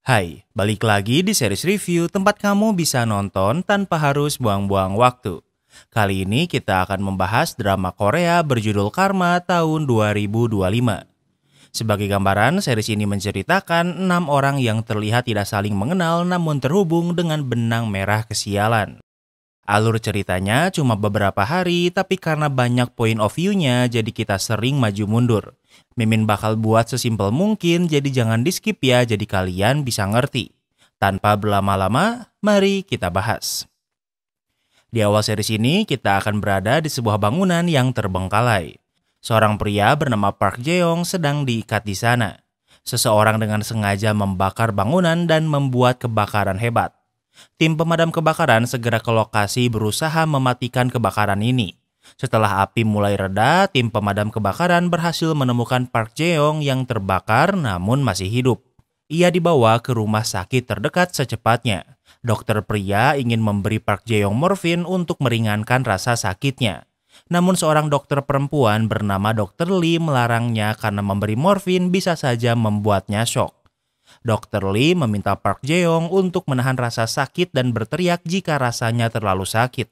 Hai, balik lagi di series review tempat kamu bisa nonton tanpa harus buang-buang waktu. Kali ini kita akan membahas drama Korea berjudul Karma tahun 2025. Sebagai gambaran, series ini menceritakan 6 orang yang terlihat tidak saling mengenal namun terhubung dengan benang merah kesialan. Alur ceritanya cuma beberapa hari, tapi karena banyak point of view-nya, jadi kita sering maju mundur. Mimin bakal buat sesimpel mungkin, jadi jangan di-skip ya, jadi kalian bisa ngerti. Tanpa berlama-lama, mari kita bahas. Di awal series ini, kita akan berada di sebuah bangunan yang terbengkalai. Seorang pria bernama Park Jae-yong sedang diikat di sana. Seseorang dengan sengaja membakar bangunan dan membuat kebakaran hebat. Tim pemadam kebakaran segera ke lokasi berusaha mematikan kebakaran ini. Setelah api mulai reda, tim pemadam kebakaran berhasil menemukan Park Jae-yong yang terbakar namun masih hidup. Ia dibawa ke rumah sakit terdekat secepatnya. Dokter pria ingin memberi Park Jae-yong morfin untuk meringankan rasa sakitnya. Namun seorang dokter perempuan bernama Dr. Lee melarangnya karena memberi morfin bisa saja membuatnya shock. Dr. Lee meminta Park Jae-yong untuk menahan rasa sakit dan berteriak jika rasanya terlalu sakit.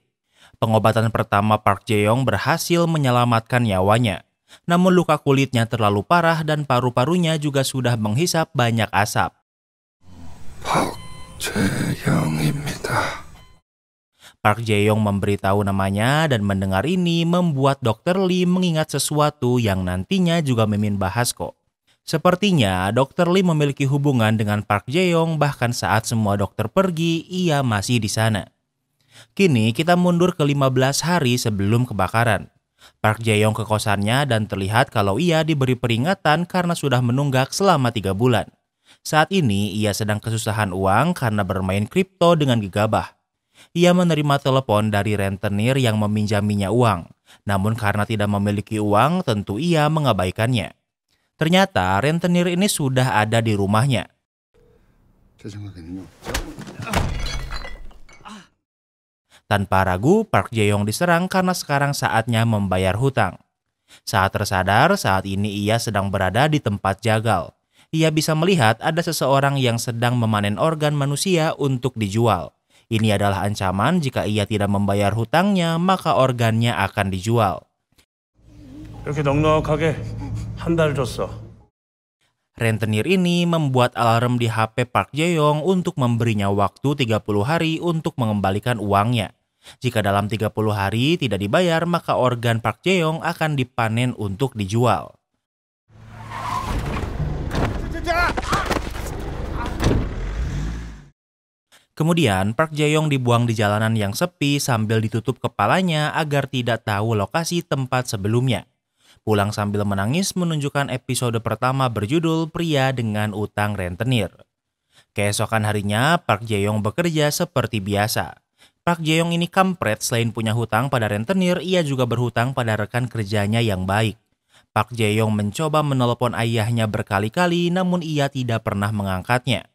Pengobatan pertama Park Jae-yong berhasil menyelamatkan nyawanya. Namun luka kulitnya terlalu parah dan paru-parunya juga sudah menghisap banyak asap. Park Jae-yong입니다. Park Jae-yong memberitahu namanya dan mendengar ini membuat Dr. Lee mengingat sesuatu yang nantinya juga Mimin bahas kok. Sepertinya Dr. Lee memiliki hubungan dengan Park Jae-yong bahkan saat semua dokter pergi, ia masih di sana. Kini kita mundur ke 15 hari sebelum kebakaran. Park Jae-yong ke kosannya dan terlihat kalau ia diberi peringatan karena sudah menunggak selama 3 bulan. Saat ini ia sedang kesusahan uang karena bermain kripto dengan gegabah. Ia menerima telepon dari rentenir yang meminjaminya uang. Namun karena tidak memiliki uang tentu ia mengabaikannya. Ternyata rentenir ini sudah ada di rumahnya. Tanpa ragu, Park Jae-yong diserang karena sekarang saatnya membayar hutang. Saat tersadar, saat ini ia sedang berada di tempat jagal. Ia bisa melihat ada seseorang yang sedang memanen organ manusia untuk dijual. Ini adalah ancaman jika ia tidak membayar hutangnya, maka organnya akan dijual. 이렇게 넉넉하게 한 달 줬어. Rentenir ini membuat alarm di HP Park Jae-yong untuk memberinya waktu 30 hari untuk mengembalikan uangnya. Jika dalam 30 hari tidak dibayar, maka organ Park Jae-yong akan dipanen untuk dijual. Kemudian Park Jae-yong dibuang di jalanan yang sepi sambil ditutup kepalanya agar tidak tahu lokasi tempat sebelumnya. Pulang sambil menangis menunjukkan episode pertama berjudul Pria dengan Utang Rentenir. Keesokan harinya, Park Jae-yong bekerja seperti biasa. Park Jae-yong ini kampret, selain punya hutang pada rentenir, ia juga berhutang pada rekan kerjanya yang baik. Park Jae-yong mencoba menelepon ayahnya berkali-kali, namun ia tidak pernah mengangkatnya.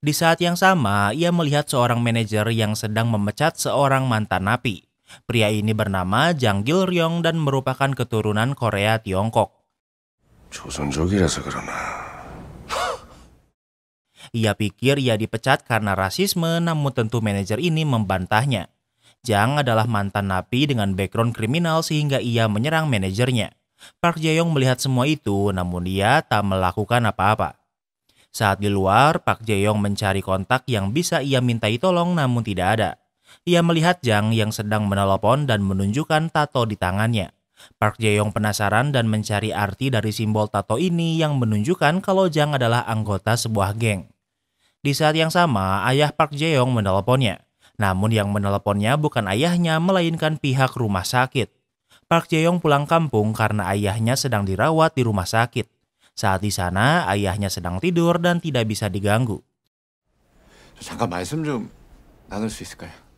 Di saat yang sama, ia melihat seorang manajer yang sedang memecat seorang mantan napi. Pria ini bernama Jang Gil-ryong dan merupakan keturunan Korea Tiongkok. 조선족이라서 그러나. Ia pikir ia dipecat karena rasisme, namun tentu manajer ini membantahnya. Jang adalah mantan napi dengan background kriminal sehingga ia menyerang manajernya. Park Jae-yong melihat semua itu, namun dia tak melakukan apa-apa. Saat di luar, Park Jae-yong mencari kontak yang bisa ia mintai tolong namun tidak ada. Ia melihat Jang yang sedang menelepon dan menunjukkan tato di tangannya. Park Jae-yong penasaran dan mencari arti dari simbol tato ini yang menunjukkan kalau Jang adalah anggota sebuah geng. Di saat yang sama, ayah Park Jae-yong meneleponnya. Namun yang meneleponnya bukan ayahnya, melainkan pihak rumah sakit. Park Jae-yong pulang kampung karena ayahnya sedang dirawat di rumah sakit. Saat di sana, ayahnya sedang tidur dan tidak bisa diganggu. 잠깐 말씀 좀 나눌 수 있을까요?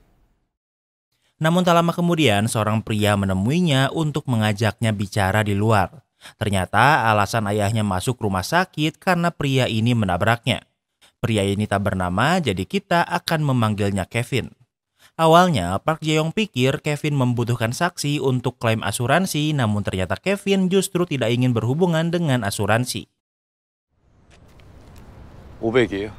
Namun tak lama kemudian, seorang pria menemuinya untuk mengajaknya bicara di luar. Ternyata alasan ayahnya masuk rumah sakit karena pria ini menabraknya. Pria ini tak bernama, jadi kita akan memanggilnya Kevin. Awalnya, Park Jae-yong pikir Kevin membutuhkan saksi untuk klaim asuransi, namun ternyata Kevin justru tidak ingin berhubungan dengan asuransi. 500이에요.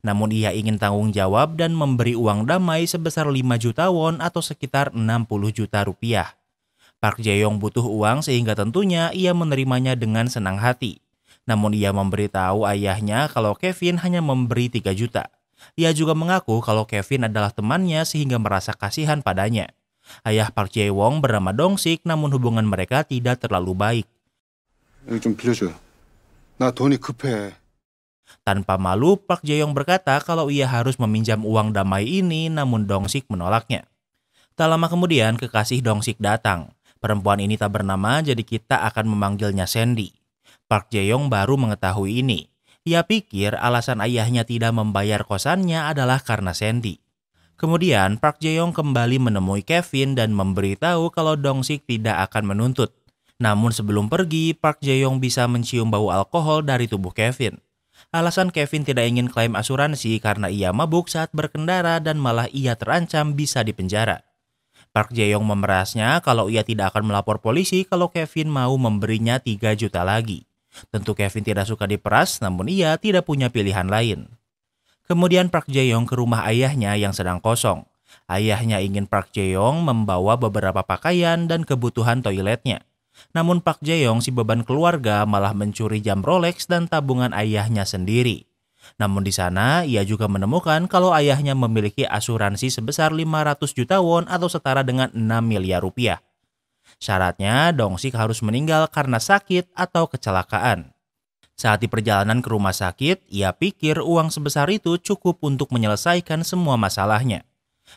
Namun ia ingin tanggung jawab dan memberi uang damai sebesar 5 juta won atau sekitar 60 juta rupiah. Park Jae-yong butuh uang sehingga tentunya ia menerimanya dengan senang hati. Namun ia memberitahu ayahnya kalau Kevin hanya memberi 3 juta. Ia juga mengaku kalau Kevin adalah temannya sehingga merasa kasihan padanya. Ayah Park Jae-wong bernama Dong-sik, namun hubungan mereka tidak terlalu baik. 여기 좀 빌려줘요. 나 돈이 급해. Tanpa malu, Park Jae-yong berkata kalau ia harus meminjam uang damai ini, namun Dong-sik menolaknya. Tak lama kemudian, kekasih Dong-sik datang. Perempuan ini tak bernama, jadi kita akan memanggilnya Sandy. Park Jae-yong baru mengetahui ini. Ia pikir alasan ayahnya tidak membayar kosannya adalah karena Sandy. Kemudian, Park Jae-yong kembali menemui Kevin dan memberitahu kalau Dong-sik tidak akan menuntut. Namun sebelum pergi, Park Jae-yong bisa mencium bau alkohol dari tubuh Kevin. Alasan Kevin tidak ingin klaim asuransi karena ia mabuk saat berkendara dan malah ia terancam bisa dipenjara. Park Jae-yong memerasnya kalau ia tidak akan melapor polisi kalau Kevin mau memberinya 3 juta lagi. Tentu Kevin tidak suka diperas, namun ia tidak punya pilihan lain. Kemudian Park Jae-yong ke rumah ayahnya yang sedang kosong. Ayahnya ingin Park Jae-yong membawa beberapa pakaian dan kebutuhan toiletnya. Namun Park Jae-yong, si beban keluarga, malah mencuri jam Rolex dan tabungan ayahnya sendiri. Namun di sana ia juga menemukan kalau ayahnya memiliki asuransi sebesar 500 juta won atau setara dengan 6 miliar rupiah. Syaratnya Dong-sik harus meninggal karena sakit atau kecelakaan. Saat di perjalanan ke rumah sakit, ia pikir uang sebesar itu cukup untuk menyelesaikan semua masalahnya.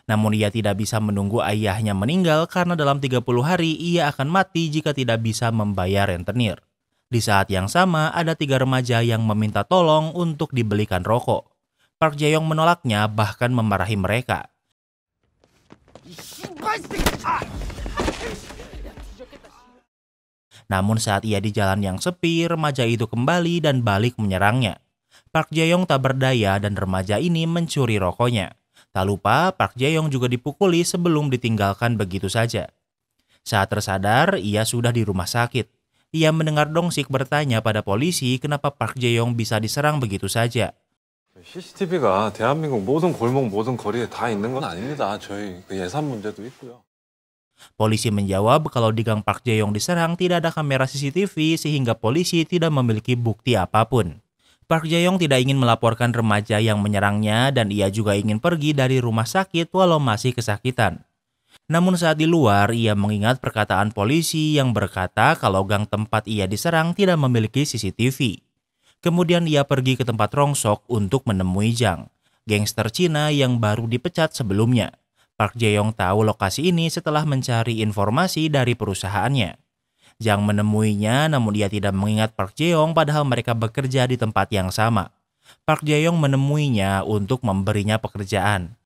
Namun ia tidak bisa menunggu ayahnya meninggal karena dalam 30 hari ia akan mati jika tidak bisa membayar rentenir. Di saat yang sama, ada 3 remaja yang meminta tolong untuk dibelikan rokok. Park Jae-yong menolaknya, bahkan memarahi mereka. Namun saat ia di jalan yang sepi, remaja itu kembali dan balik menyerangnya. Park Jae-yong tak berdaya dan remaja ini mencuri rokoknya. Tak lupa, Park Jae-yong juga dipukuli sebelum ditinggalkan begitu saja. Saat tersadar, ia sudah di rumah sakit. Ia mendengar Dong-sik bertanya pada polisi kenapa Park Jae-yong bisa diserang begitu saja. CCTV가 대한민국 모든 골목 모든 거리에 다 있는 건 아닙니다. 저희 예산 문제도 있고요. Polisi menjawab kalau di gang Park Jae-yong diserang tidak ada kamera CCTV sehingga polisi tidak memiliki bukti apapun. Park Jae-yong tidak ingin melaporkan remaja yang menyerangnya dan ia juga ingin pergi dari rumah sakit walau masih kesakitan. Namun saat di luar, ia mengingat perkataan polisi yang berkata kalau gang tempat ia diserang tidak memiliki CCTV. Kemudian ia pergi ke tempat rongsok untuk menemui Jang, gangster Cina yang baru dipecat sebelumnya. Park Jae-yong tahu lokasi ini setelah mencari informasi dari perusahaannya. Jang menemuinya namun ia tidak mengingat Park Jae-yong padahal mereka bekerja di tempat yang sama. Park Jae-yong menemuinya untuk memberinya pekerjaan.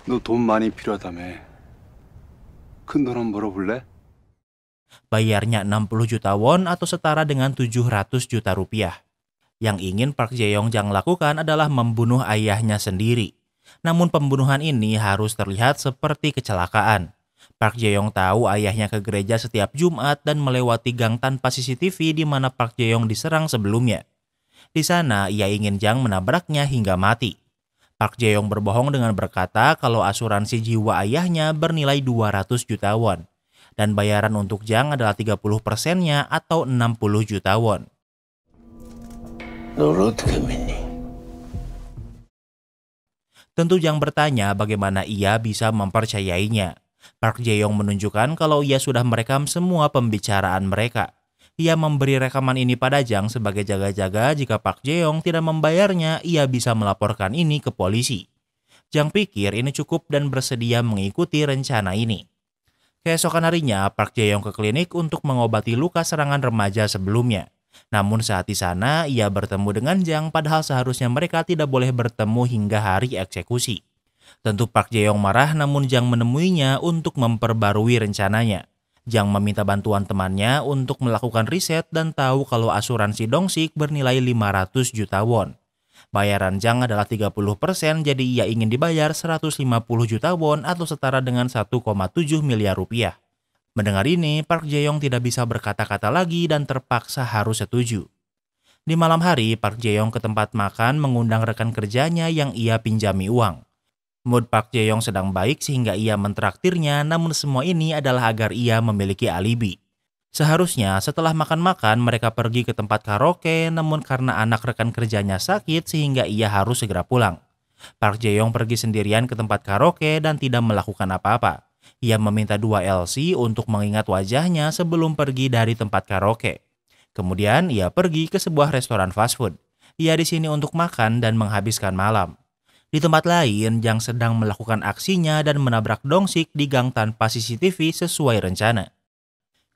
너 돈 많이 필요하다며. 큰 돈 한번 벌어볼래? Bayarnya 60 juta won atau setara dengan 700 juta rupiah. Yang ingin Park Jae-yong Jang lakukan adalah membunuh ayahnya sendiri. Namun pembunuhan ini harus terlihat seperti kecelakaan. Park Jae-yong tahu ayahnya ke gereja setiap Jumat dan melewati gang tanpa CCTV di mana Park Jae-yong diserang sebelumnya. Di sana ia ingin Jang menabraknya hingga mati. Park Jae-yong berbohong dengan berkata kalau asuransi jiwa ayahnya bernilai 200 juta won. Dan bayaran untuk Jang adalah 30%-nya atau 60 juta won. Tentu Jang bertanya bagaimana ia bisa mempercayainya. Park Jae-yong menunjukkan kalau ia sudah merekam semua pembicaraan mereka. Ia memberi rekaman ini pada Jang sebagai jaga-jaga jika Park Jae-yong tidak membayarnya, ia bisa melaporkan ini ke polisi. Jang pikir ini cukup dan bersedia mengikuti rencana ini. Keesokan harinya, Park Jae-yong ke klinik untuk mengobati luka serangan remaja sebelumnya. Namun saat di sana, ia bertemu dengan Jang padahal seharusnya mereka tidak boleh bertemu hingga hari eksekusi. Tentu Park Jae-yong marah namun Jang menemuinya untuk memperbarui rencananya. Jang meminta bantuan temannya untuk melakukan riset dan tahu kalau asuransi Dong-sik bernilai 500 juta won. Bayaran Jang adalah 30%, jadi ia ingin dibayar 150 juta won atau setara dengan 1,7 miliar rupiah. Mendengar ini, Park Jae-yong tidak bisa berkata-kata lagi dan terpaksa harus setuju. Di malam hari, Park Jae-yong ke tempat makan mengundang rekan kerjanya yang ia pinjami uang. Mood Park Jae-yong sedang baik sehingga ia mentraktirnya, namun semua ini adalah agar ia memiliki alibi. Seharusnya setelah makan-makan mereka pergi ke tempat karaoke, namun karena anak rekan kerjanya sakit sehingga ia harus segera pulang. Park Jae-yong pergi sendirian ke tempat karaoke dan tidak melakukan apa-apa. Ia meminta 2 LC untuk mengingat wajahnya sebelum pergi dari tempat karaoke. Kemudian ia pergi ke sebuah restoran fast food. Ia di sini untuk makan dan menghabiskan malam. Di tempat lain, Jang sedang melakukan aksinya dan menabrak Dong-sik di gang tanpa CCTV sesuai rencana.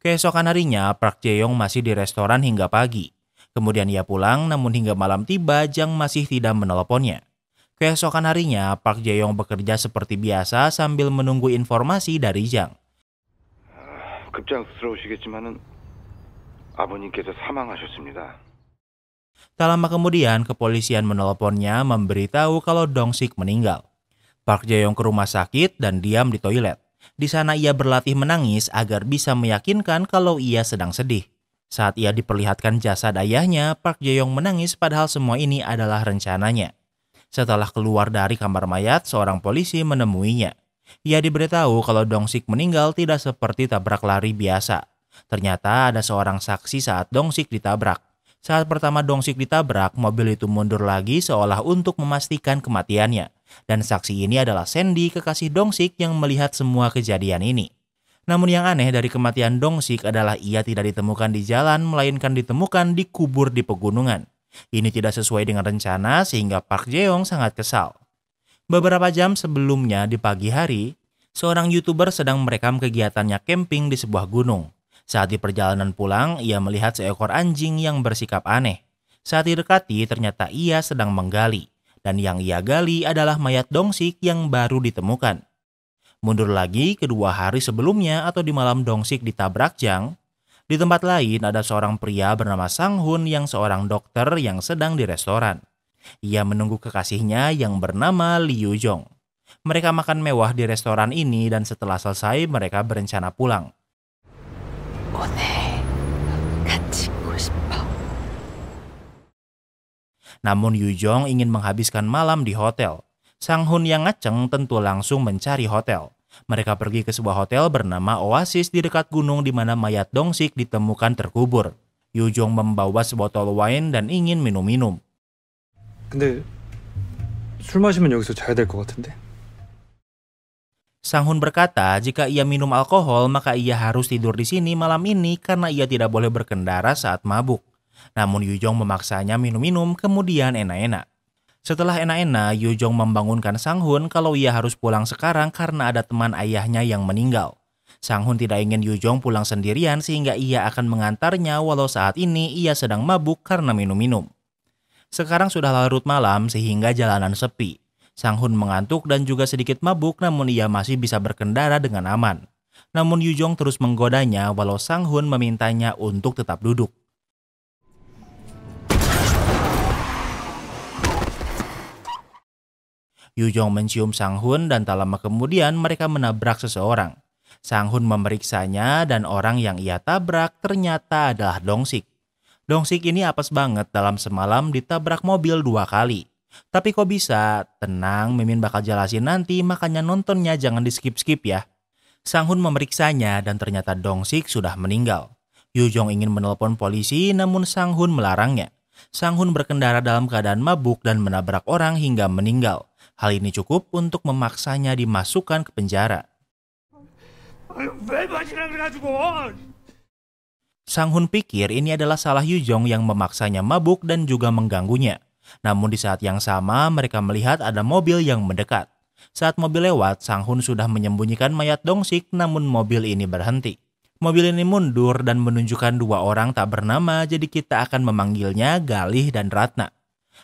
Keesokan harinya, Park Jae-yong masih di restoran hingga pagi. Kemudian ia pulang, namun hingga malam tiba, Jang masih tidak menelponnya. Keesokan harinya, Park Jae-yong bekerja seperti biasa sambil menunggu informasi dari Jang. 급작스러우시겠지만은 아버님께서 사망하셨습니다. Tak lama kemudian, kepolisian menelponnya memberitahu kalau Dong-sik meninggal. Park Jae-yong ke rumah sakit dan diam di toilet. Di sana ia berlatih menangis agar bisa meyakinkan kalau ia sedang sedih. Saat ia diperlihatkan jasad ayahnya, Park Jae-yong menangis padahal semua ini adalah rencananya. Setelah keluar dari kamar mayat, seorang polisi menemuinya. Ia diberitahu kalau Dong-sik meninggal tidak seperti tabrak lari biasa. Ternyata ada seorang saksi saat Dong-sik ditabrak. Saat pertama Dong-sik ditabrak, mobil itu mundur lagi seolah untuk memastikan kematiannya. Dan saksi ini adalah Sandy, kekasih Dong-sik yang melihat semua kejadian ini. Namun yang aneh dari kematian Dong-sik adalah ia tidak ditemukan di jalan, melainkan ditemukan di kubur di pegunungan. Ini tidak sesuai dengan rencana sehingga Park Jae-yong sangat kesal. Beberapa jam sebelumnya di pagi hari, seorang YouTuber sedang merekam kegiatannya camping di sebuah gunung. Saat di perjalanan pulang, ia melihat seekor anjing yang bersikap aneh. Saat didekati, ternyata ia sedang menggali. Dan yang ia gali adalah mayat Dong-sik yang baru ditemukan. Mundur lagi ke 2 hari sebelumnya atau di malam Dong-sik ditabrak Jang. Di tempat lain ada seorang pria bernama Sang-hun yang seorang dokter yang sedang di restoran. Ia menunggu kekasihnya yang bernama Lee Yu-jong. Mereka makan mewah di restoran ini dan setelah selesai mereka berencana pulang. Namun Yu-jong ingin menghabiskan malam di hotel. Sang-hun yang ngaceng tentu langsung mencari hotel. Mereka pergi ke sebuah hotel bernama Oasis di dekat gunung di mana mayat Dong-sik ditemukan terkubur. Yu-jong membawa sebotol wine dan ingin minum-minum. 근데 술 마시면 여기서 자야 될 것 같은데. Sang-hun berkata jika ia minum alkohol maka ia harus tidur di sini malam ini karena ia tidak boleh berkendara saat mabuk. Namun Yu-jong memaksanya minum-minum kemudian enak-enak. Setelah enak-enak, Yu-jong membangunkan Sang-hun kalau ia harus pulang sekarang karena ada teman ayahnya yang meninggal. Sang-hun tidak ingin Yu-jong pulang sendirian sehingga ia akan mengantarnya walau saat ini ia sedang mabuk karena minum-minum. Sekarang sudah larut malam sehingga jalanan sepi. Sang-hun mengantuk dan juga sedikit mabuk namun ia masih bisa berkendara dengan aman. Namun Yu-jong terus menggodanya walau Sang-hun memintanya untuk tetap duduk. Yu-jong mencium Sang-hun dan tak lama kemudian mereka menabrak seseorang. Sang-hun memeriksanya dan orang yang ia tabrak ternyata adalah Dong-sik. Dong-sik ini apes banget dalam semalam ditabrak mobil 2 kali. Tapi kok bisa? Tenang, Mimin bakal jelasin nanti, makanya nontonnya jangan di skip-skip ya. Sang-hun memeriksanya dan ternyata Dong-sik sudah meninggal. Yu-jong ingin menelpon polisi namun Sang-hun melarangnya. Sang-hun berkendara dalam keadaan mabuk dan menabrak orang hingga meninggal. Hal ini cukup untuk memaksanya dimasukkan ke penjara. Sang-hun pikir ini adalah salah Yu-jong yang memaksanya mabuk dan juga mengganggunya. Namun di saat yang sama mereka melihat ada mobil yang mendekat. Saat mobil lewat, Sang-hun sudah menyembunyikan mayat Dong-sik namun mobil ini berhenti. Mobil ini mundur dan menunjukkan 2 orang tak bernama jadi kita akan memanggilnya Galih dan Ratna.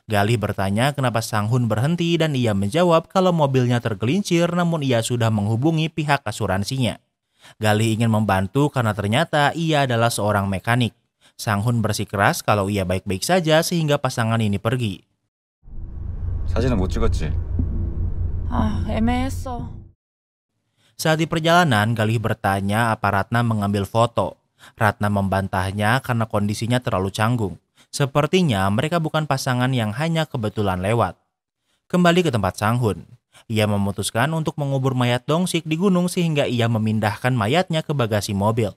Galih bertanya kenapa Sang-hun berhenti dan ia menjawab kalau mobilnya tergelincir namun ia sudah menghubungi pihak asuransinya. Galih ingin membantu karena ternyata ia adalah seorang mekanik. Sang-hun bersikeras kalau ia baik-baik saja sehingga pasangan ini pergi. 사진은 못 찍었지? 애매했어. Saat di perjalanan, Galih bertanya apa Ratna mengambil foto. Ratna membantahnya karena kondisinya terlalu canggung. Sepertinya mereka bukan pasangan yang hanya kebetulan lewat. Kembali ke tempat Sang-hun. Ia memutuskan untuk mengubur mayat Dong-sik di gunung sehingga ia memindahkan mayatnya ke bagasi mobil.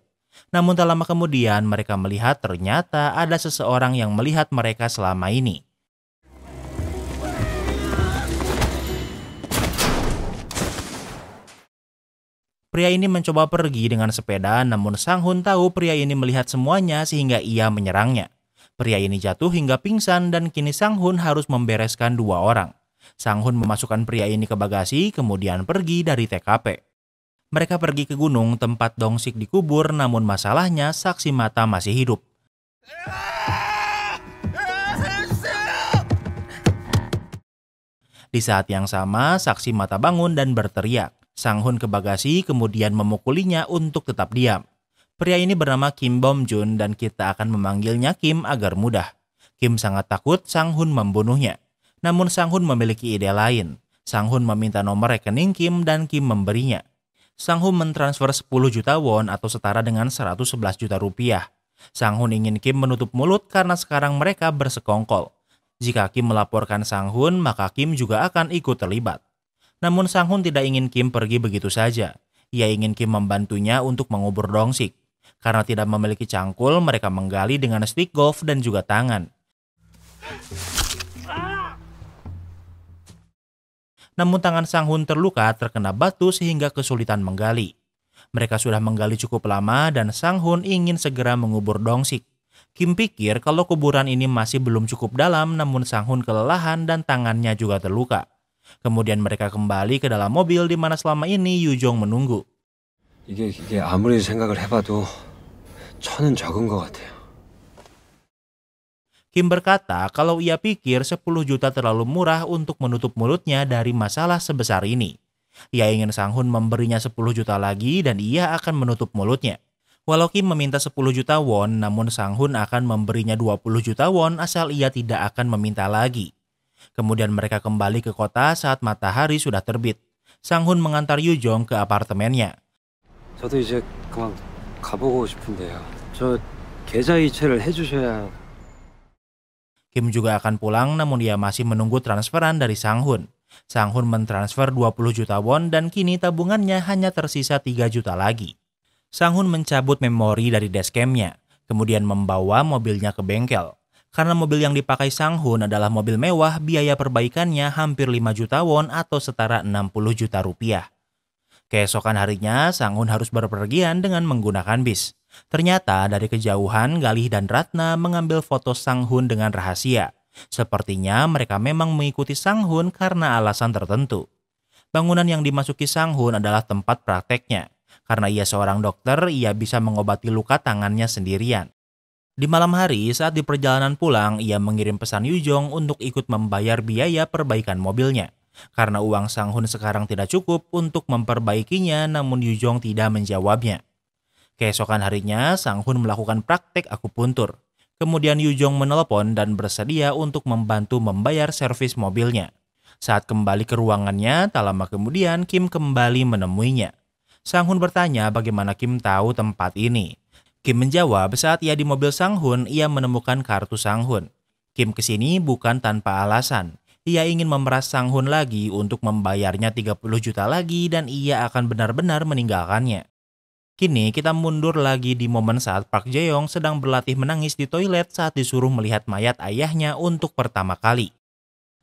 Namun tak lama kemudian mereka melihat ternyata ada seseorang yang melihat mereka selama ini. Pria ini mencoba pergi dengan sepeda, namun Sang-hun tahu pria ini melihat semuanya sehingga ia menyerangnya. Pria ini jatuh hingga pingsan dan kini Sang-hun harus membereskan 2 orang. Sang-hun memasukkan pria ini ke bagasi kemudian pergi dari TKP. Mereka pergi ke gunung tempat Dong-sik dikubur, namun masalahnya saksi mata masih hidup. Di saat yang sama, saksi mata bangun dan berteriak. Sang-hun ke bagasi kemudian memukulinya untuk tetap diam. Pria ini bernama Kim Bom-jun dan kita akan memanggilnya Kim agar mudah. Kim sangat takut Sang-hun membunuhnya. Namun Sang-hun memiliki ide lain. Sang-hun meminta nomor rekening Kim dan Kim memberinya. Sang-hun mentransfer 10 juta won atau setara dengan 111 juta rupiah. Sang-hun ingin Kim menutup mulut karena sekarang mereka bersekongkol. Jika Kim melaporkan Sang-hun, maka Kim juga akan ikut terlibat. Namun Sang-hun tidak ingin Kim pergi begitu saja. Ia ingin Kim membantunya untuk mengubur Dong-sik. Karena tidak memiliki cangkul, mereka menggali dengan stick golf dan juga tangan. Namun tangan Sang-hun terluka terkena batu sehingga kesulitan menggali. Mereka sudah menggali cukup lama dan Sang-hun ingin segera mengubur Dong-sik. Kim pikir kalau kuburan ini masih belum cukup dalam, namun Sang-hun kelelahan dan tangannya juga terluka. Kemudian mereka kembali ke dalam mobil di mana selama ini Yu-jong menunggu. 이게 아무리 생각을 해봐도 천은 적은 것 같아요. Kim berkata kalau ia pikir 10 juta terlalu murah untuk menutup mulutnya dari masalah sebesar ini. Ia ingin Sang-hun memberinya 10 juta lagi dan ia akan menutup mulutnya. Walau Kim meminta 10 juta won, namun Sang-hun akan memberinya 20 juta won asal ia tidak akan meminta lagi. Kemudian mereka kembali ke kota saat matahari sudah terbit. Sang-hun mengantar Yu-jong ke apartemennya. 저도 이제 그만 가보고 싶은데요. 저 계좌 이체를 해주셔야. Kim juga akan pulang namun ia masih menunggu transferan dari Sang-hun. Sang-hun mentransfer 20 juta won dan kini tabungannya hanya tersisa 3 juta lagi. Sang-hun mencabut memori dari dashcamnya, kemudian membawa mobilnya ke bengkel. Karena mobil yang dipakai Sang-hun adalah mobil mewah, biaya perbaikannya hampir 5 juta won atau setara 60 juta rupiah. Keesokan harinya, Sang-hun harus berpergian dengan menggunakan bis. Ternyata dari kejauhan, Galih dan Ratna mengambil foto Sang-hun dengan rahasia. Sepertinya mereka memang mengikuti Sang-hun karena alasan tertentu. Bangunan yang dimasuki Sang-hun adalah tempat prakteknya. Karena ia seorang dokter, ia bisa mengobati luka tangannya sendirian. Di malam hari, saat di perjalanan pulang, ia mengirim pesan Yu-jong untuk ikut membayar biaya perbaikan mobilnya. Karena uang Sang-hun sekarang tidak cukup untuk memperbaikinya, namun Yu-jong tidak menjawabnya. Keesokan harinya, Sang-hun melakukan praktek akupuntur. Kemudian Yu-jong menelepon dan bersedia untuk membantu membayar servis mobilnya. Saat kembali ke ruangannya, tak lama kemudian Kim kembali menemuinya. Sang-hun bertanya bagaimana Kim tahu tempat ini. Kim menjawab saat ia di mobil Sang-hun, ia menemukan kartu Sang-hun. Kim kesini bukan tanpa alasan. Ia ingin memeras Sang-hun lagi untuk membayarnya 30 juta lagi dan ia akan benar-benar meninggalkannya. Kini kita mundur lagi di momen saat Park Jae-yong sedang berlatih menangis di toilet saat disuruh melihat mayat ayahnya untuk pertama kali.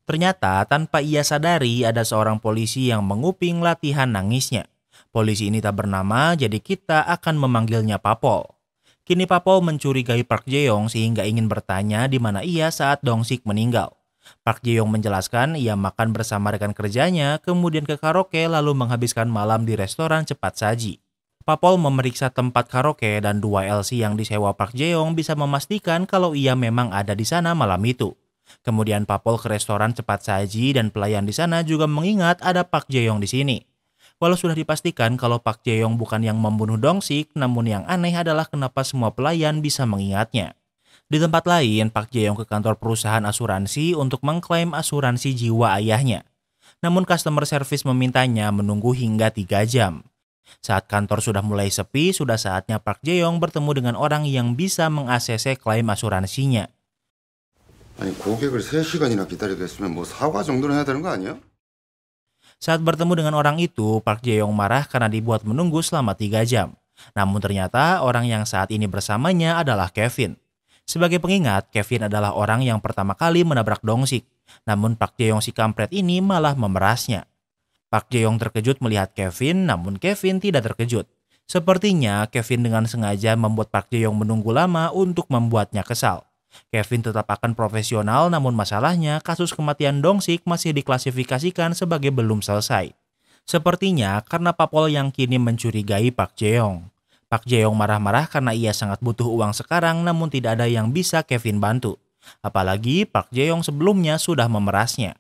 Ternyata tanpa ia sadari ada seorang polisi yang menguping latihan nangisnya. Polisi ini tak bernama, jadi kita akan memanggilnya Papol. Kini Papol mencurigai Park Jae-yong sehingga ingin bertanya di mana ia saat Dong-sik meninggal. Park Jae-yong menjelaskan ia makan bersama rekan kerjanya, kemudian ke karaoke lalu menghabiskan malam di restoran cepat saji. Papol memeriksa tempat karaoke dan 2 LC yang disewa Park Jae-yong bisa memastikan kalau ia memang ada di sana malam itu. Kemudian Papol ke restoran cepat saji dan pelayan di sana juga mengingat ada Park Jae-yong di sini. Walau sudah dipastikan kalau Park Jae-yong bukan yang membunuh Dong-sik, namun yang aneh adalah kenapa semua pelayan bisa mengingatnya. Di tempat lain, Park Jae-yong ke kantor perusahaan asuransi untuk mengklaim asuransi jiwa ayahnya. Namun customer service memintanya menunggu hingga 3 jam. Saat kantor sudah mulai sepi, sudah saatnya Park Jae-yong bertemu dengan orang yang bisa meng-ACC klaim asuransinya. 아니 고객을 3시간이나 기다리게 했으면 뭐 사과 정도는 해야 되는 거 아니야? Saat bertemu dengan orang itu, Park Jae-yong marah karena dibuat menunggu selama 3 jam. Namun ternyata orang yang saat ini bersamanya adalah Kevin. Sebagai pengingat, Kevin adalah orang yang pertama kali menabrak Dong-sik. Namun Park Jae-yong si kampret ini malah memerasnya. Park Jae-yong terkejut melihat Kevin, namun Kevin tidak terkejut. Sepertinya Kevin dengan sengaja membuat Park Jae-yong menunggu lama untuk membuatnya kesal. Kevin tetap akan profesional, namun masalahnya kasus kematian Dong-sik masih diklasifikasikan sebagai belum selesai. Sepertinya karena Papol yang kini mencurigai Park Jae-yong. Park Jae-yong marah-marah karena ia sangat butuh uang sekarang, namun tidak ada yang bisa Kevin bantu. Apalagi Park Jae-yong sebelumnya sudah memerasnya.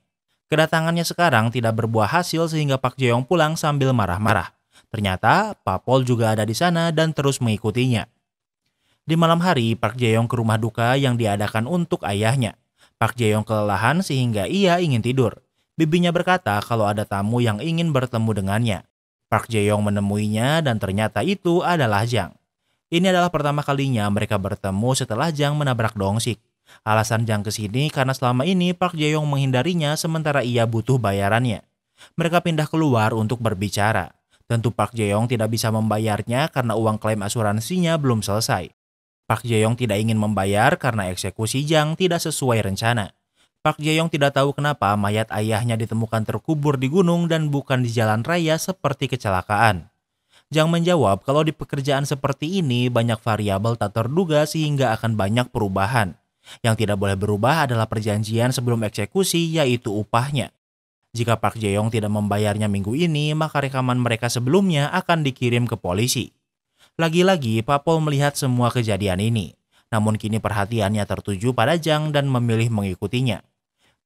Kedatangannya sekarang tidak berbuah hasil sehingga Park Jae-yong pulang sambil marah-marah. Ternyata Papol juga ada di sana dan terus mengikutinya. Di malam hari, Park Jae-yong ke rumah duka yang diadakan untuk ayahnya. Park Jae-yong kelelahan sehingga ia ingin tidur. Bibinya berkata kalau ada tamu yang ingin bertemu dengannya. Park Jae-yong menemuinya dan ternyata itu adalah Jang. Ini adalah pertama kalinya mereka bertemu setelah Jang menabrak Dong-sik. Alasan Jang kesini karena selama ini Park Jae-yong menghindarinya sementara ia butuh bayarannya. Mereka pindah keluar untuk berbicara. Tentu Park Jae-yong tidak bisa membayarnya karena uang klaim asuransinya belum selesai. Park Jae-yong tidak ingin membayar karena eksekusi Jang tidak sesuai rencana. Park Jae-yong tidak tahu kenapa mayat ayahnya ditemukan terkubur di gunung dan bukan di jalan raya seperti kecelakaan. Jang menjawab kalau di pekerjaan seperti ini banyak variabel tak terduga sehingga akan banyak perubahan. Yang tidak boleh berubah adalah perjanjian sebelum eksekusi, yaitu upahnya. Jika Park Jae-yong tidak membayarnya minggu ini, maka rekaman mereka sebelumnya akan dikirim ke polisi. Lagi-lagi Papol melihat semua kejadian ini, namun kini perhatiannya tertuju pada Jang dan memilih mengikutinya.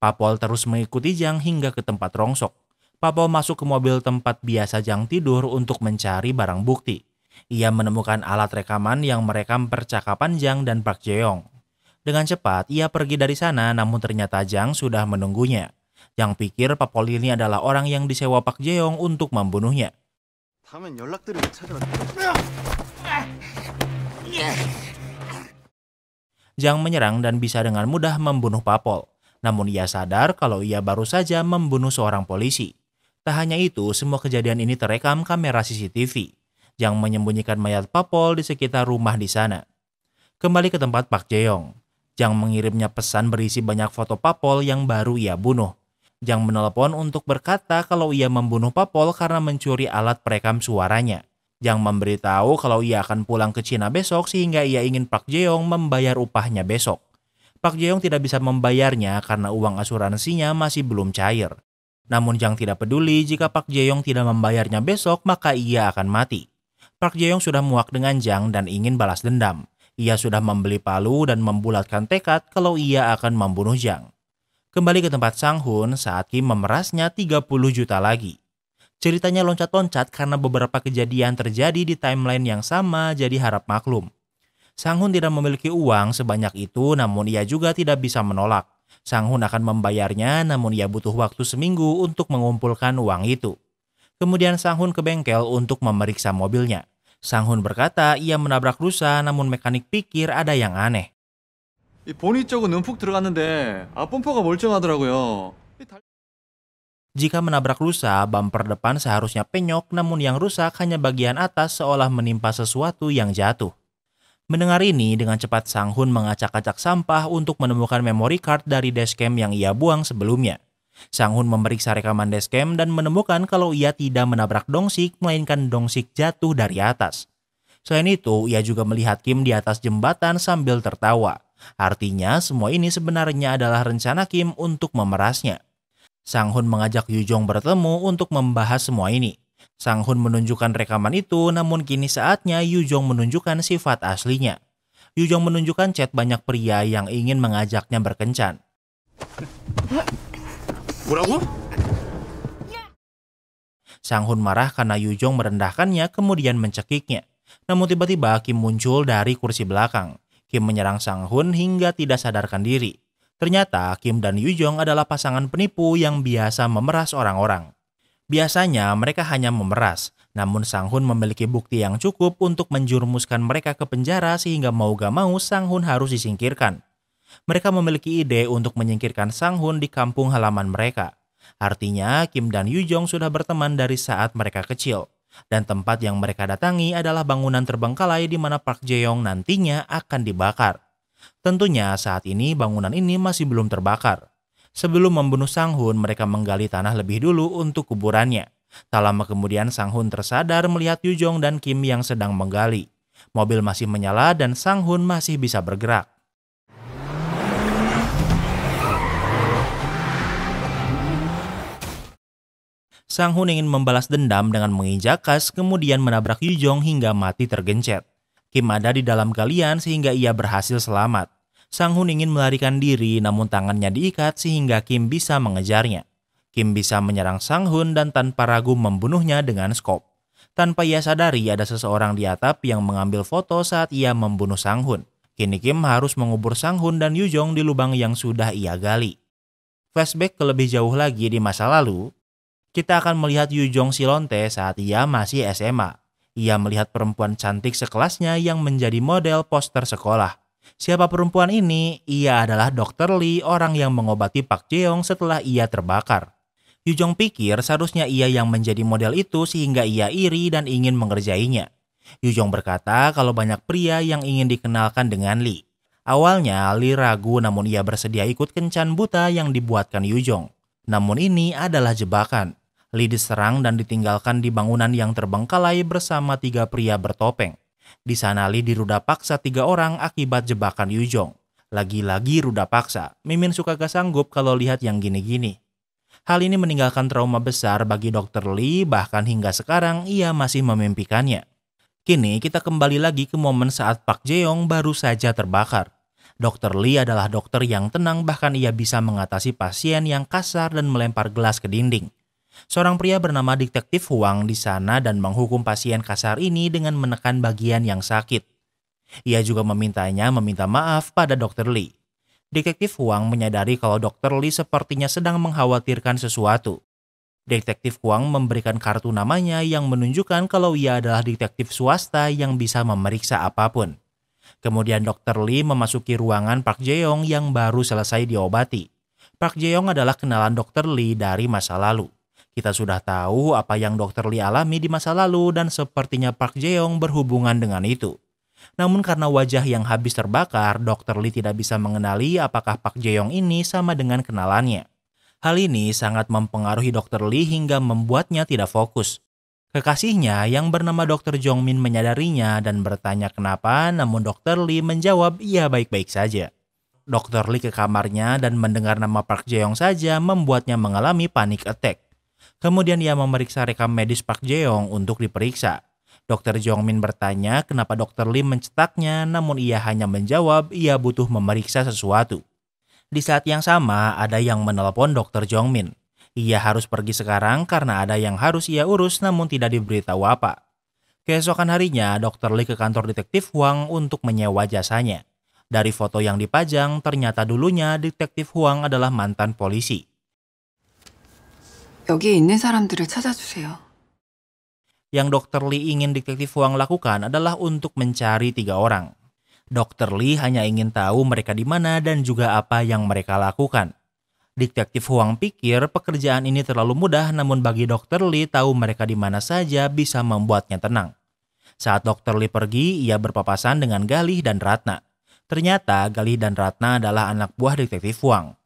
Papol terus mengikuti Jang hingga ke tempat rongsok. Papol masuk ke mobil tempat biasa Jang tidur untuk mencari barang bukti. Ia menemukan alat rekaman yang merekam percakapan Jang dan Park Jae-yong. Dengan cepat ia pergi dari sana, namun ternyata Jang sudah menunggunya. Jang pikir Papol ini adalah orang yang disewa Park Jae-yong untuk membunuhnya. Jang menyerang dan bisa dengan mudah membunuh Papol. Namun ia sadar kalau ia baru saja membunuh seorang polisi. Tak hanya itu, semua kejadian ini terekam kamera CCTV. Jang menyembunyikan mayat Papol di sekitar rumah di sana. Kembali ke tempat Park Jae-yong. Jang mengirimnya pesan berisi banyak foto Papol yang baru ia bunuh. Jang menelepon untuk berkata kalau ia membunuh Papol karena mencuri alat perekam suaranya. Jang memberitahu kalau ia akan pulang ke Cina besok sehingga ia ingin Park Jae-yong membayar upahnya besok. Park Jae-yong tidak bisa membayarnya karena uang asuransinya masih belum cair. Namun Jang tidak peduli jika Park Jae-yong tidak membayarnya besok maka ia akan mati. Park Jae-yong sudah muak dengan Jang dan ingin balas dendam. Ia sudah membeli palu dan membulatkan tekad kalau ia akan membunuh Jang. Kembali ke tempat Sang-hun saat Kim memerasnya 30 juta lagi. Ceritanya loncat-loncat karena beberapa kejadian terjadi di timeline yang sama, jadi harap maklum. Sang-hun tidak memiliki uang sebanyak itu, namun ia juga tidak bisa menolak. Sang-hun akan membayarnya, namun ia butuh waktu seminggu untuk mengumpulkan uang itu. Kemudian Sang-hun ke bengkel untuk memeriksa mobilnya. Sang-hun berkata ia menabrak rusa, namun mekanik pikir ada yang aneh. 이 보니 쪽은 움푹 들어갔는데 앞범퍼가 멀쩡하더라고요. Jika menabrak rusa, bumper depan seharusnya penyok, namun yang rusak hanya bagian atas seolah menimpa sesuatu yang jatuh. Mendengar ini, dengan cepat Sang-hun mengacak-acak sampah untuk menemukan memory card dari dashcam yang ia buang sebelumnya. Sang-hun memeriksa rekaman dashcam dan menemukan kalau ia tidak menabrak Dong-sik, melainkan Dong-sik jatuh dari atas. Selain itu, ia juga melihat Kim di atas jembatan sambil tertawa. Artinya, semua ini sebenarnya adalah rencana Kim untuk memerasnya. Sang-hun mengajak Yu-jong bertemu untuk membahas semua ini. Sang-hun menunjukkan rekaman itu, namun kini saatnya Yu-jong menunjukkan sifat aslinya. Yu-jong menunjukkan chat banyak pria yang ingin mengajaknya berkencan. Sang-hun marah karena Yu-jong merendahkannya kemudian mencekiknya. Namun tiba-tiba Kim muncul dari kursi belakang. Kim menyerang Sang-hun hingga tidak sadarkan diri. Ternyata Kim dan Yu-jong adalah pasangan penipu yang biasa memeras orang-orang. Biasanya mereka hanya memeras, namun Sang-hun memiliki bukti yang cukup untuk menjurumuskan mereka ke penjara sehingga mau gak mau Sang-hun harus disingkirkan. Mereka memiliki ide untuk menyingkirkan Sang-hun di kampung halaman mereka. Artinya, Kim dan Yoo-jong sudah berteman dari saat mereka kecil. Dan tempat yang mereka datangi adalah bangunan terbengkalai di mana Park Jae-yong nantinya akan dibakar. Tentunya saat ini bangunan ini masih belum terbakar. Sebelum membunuh Sang-hun, mereka menggali tanah lebih dulu untuk kuburannya. Tak lama kemudian Sang-hun tersadar melihat Yoo-jong dan Kim yang sedang menggali. Mobil masih menyala dan Sang-hun masih bisa bergerak. Sang-hun ingin membalas dendam dengan menginjak gas kemudian menabrak Yoo-jong hingga mati tergencet. Kim ada di dalam galian sehingga ia berhasil selamat. Sang-hun ingin melarikan diri namun tangannya diikat sehingga Kim bisa mengejarnya. Kim bisa menyerang Sang-hun dan tanpa ragu membunuhnya dengan skop. Tanpa ia sadari ada seseorang di atap yang mengambil foto saat ia membunuh Sang-hun. Kini Kim harus mengubur Sang-hun dan Yoo-jong di lubang yang sudah ia gali. Flashback ke lebih jauh lagi di masa lalu, kita akan melihat Yoo-jong Silonte saat ia masih SMA. Ia melihat perempuan cantik sekelasnya yang menjadi model poster sekolah. Siapa perempuan ini? Ia adalah Dr. Lee, orang yang mengobati Park Jae-yong setelah ia terbakar. Yoo-jong pikir seharusnya ia yang menjadi model itu sehingga ia iri dan ingin mengerjainya. Yoo-jong berkata kalau banyak pria yang ingin dikenalkan dengan Lee. Awalnya Lee ragu namun ia bersedia ikut kencan buta yang dibuatkan Yoo-jong. Namun ini adalah jebakan. Lee diserang dan ditinggalkan di bangunan yang terbengkalai bersama 3 pria bertopeng. Di sana Lee diruda paksa 3 orang akibat jebakan Yoo-jong. Lagi-lagi ruda paksa, Mimin suka gak sanggup kalau lihat yang gini-gini. Hal ini meninggalkan trauma besar bagi Dr. Lee, bahkan hingga sekarang ia masih memimpikannya. Kini kita kembali lagi ke momen saat Park Jae-yong baru saja terbakar. Dr. Lee adalah dokter yang tenang, bahkan ia bisa mengatasi pasien yang kasar dan melempar gelas ke dinding. Seorang pria bernama Detektif Huang di sana dan menghukum pasien kasar ini dengan menekan bagian yang sakit. Ia juga meminta maaf pada Dr. Lee. Detektif Huang menyadari kalau Dr. Lee sepertinya sedang mengkhawatirkan sesuatu. Detektif Huang memberikan kartu namanya yang menunjukkan kalau ia adalah detektif swasta yang bisa memeriksa apapun. Kemudian Dr. Lee memasuki ruangan Park Jae-yong yang baru selesai diobati. Park Jae-yong adalah kenalan Dr. Lee dari masa lalu. Kita sudah tahu apa yang Dr. Lee alami di masa lalu dan sepertinya Park Jae-yong berhubungan dengan itu. Namun karena wajah yang habis terbakar, Dr. Lee tidak bisa mengenali apakah Park Jae-yong ini sama dengan kenalannya. Hal ini sangat mempengaruhi Dr. Lee hingga membuatnya tidak fokus. Kekasihnya yang bernama Dr. Jong-min menyadarinya dan bertanya kenapa, namun Dr. Lee menjawab ia baik-baik saja. Dr. Lee ke kamarnya dan mendengar nama Park Jae-yong saja membuatnya mengalami panic attack. Kemudian ia memeriksa rekam medis Park Jae-yong untuk diperiksa. Dr. Jong-min bertanya kenapa Dr. Lee mencetaknya, namun ia hanya menjawab ia butuh memeriksa sesuatu. Di saat yang sama, ada yang menelepon Dr. Jong-min. Ia harus pergi sekarang karena ada yang harus ia urus namun tidak diberitahu apa. Keesokan harinya, Dr. Lee ke kantor Detektif Huang untuk menyewa jasanya. Dari foto yang dipajang, ternyata dulunya Detektif Huang adalah mantan polisi. 여기에 있는 사람들을 찾아주세요. Yang Dr. Lee ingin Detektif Huang lakukan adalah untuk mencari 3 orang. Dr. Lee hanya ingin tahu mereka di mana dan juga apa yang mereka lakukan. Detektif Huang pikir pekerjaan ini terlalu mudah, namun bagi Dr. Lee tahu mereka di mana saja bisa membuatnya tenang. Saat Dr. Lee pergi, ia berpapasan dengan Galih dan Ratna. Ternyata Galih dan Ratna adalah anak buah Detektif Huang.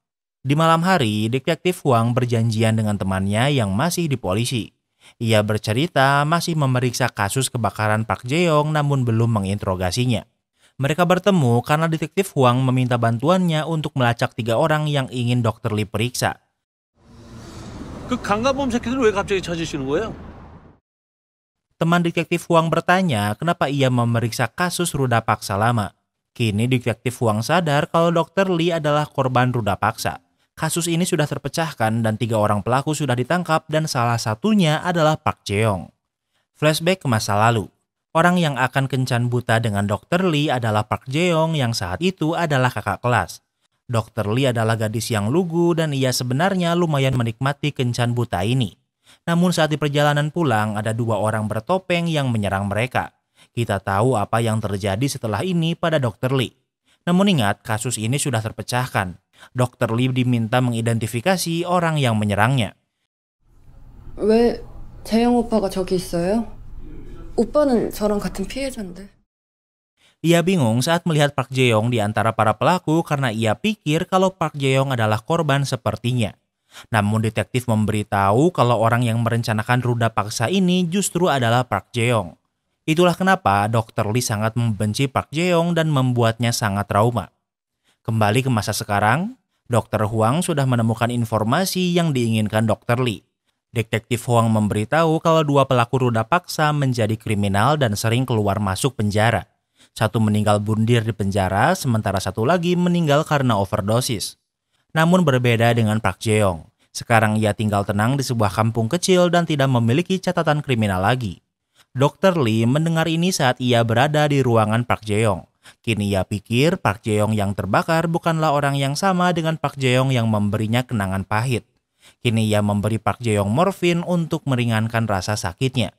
Di malam hari, Detektif Huang berjanjian dengan temannya yang masih di polisi. Ia bercerita masih memeriksa kasus kebakaran Park Jae-yong namun belum menginterogasinya. Mereka bertemu karena Detektif Huang meminta bantuannya untuk melacak 3 orang yang ingin Dr. Lee periksa. 그 강간범 새끼들 왜 갑자기 찾으시는 거예요? Teman Detektif Huang bertanya kenapa ia memeriksa kasus ruda paksa lama. Kini Detektif Huang sadar kalau Dr. Lee adalah korban ruda paksa. Kasus ini sudah terpecahkan dan 3 orang pelaku sudah ditangkap dan salah satunya adalah Park Jae-yong. Flashback ke masa lalu. Orang yang akan kencan buta dengan Dr. Lee adalah Park Jae-yong yang saat itu adalah kakak kelas. Dr. Lee adalah gadis yang lugu dan ia sebenarnya lumayan menikmati kencan buta ini. Namun saat di perjalanan pulang ada 2 orang bertopeng yang menyerang mereka. Kita tahu apa yang terjadi setelah ini pada Dr. Lee. Namun ingat, kasus ini sudah terpecahkan. Dr. Lee diminta mengidentifikasi orang yang menyerangnya. 왜 재영 오빠가 저기 있어요? 오빠는 저랑 같은 피해자인데. Ia bingung saat melihat Park Jae-yong di antara para pelaku karena ia pikir kalau Park Jae-yong adalah korban sepertinya. Namun detektif memberitahu kalau orang yang merencanakan ruda paksa ini justru adalah Park Jae-yong. Itulah kenapa Dr. Lee sangat membenci Park Jae-yong dan membuatnya sangat trauma. Kembali ke masa sekarang, Dr. Huang sudah menemukan informasi yang diinginkan Dr. Lee. Detektif Huang memberitahu kalau 2 pelaku ruda paksa menjadi kriminal dan sering keluar masuk penjara. Satu meninggal bunuh di penjara, sementara satu lagi meninggal karena overdosis. Namun berbeda dengan Park Jae-yong. Sekarang ia tinggal tenang di sebuah kampung kecil dan tidak memiliki catatan kriminal lagi. Dr. Lee mendengar ini saat ia berada di ruangan Park Jae-yong. Kini ia pikir Park Jae-yong yang terbakar bukanlah orang yang sama dengan Park Jae-yong yang memberinya kenangan pahit. Kini ia memberi Park Jae-yong morfin untuk meringankan rasa sakitnya.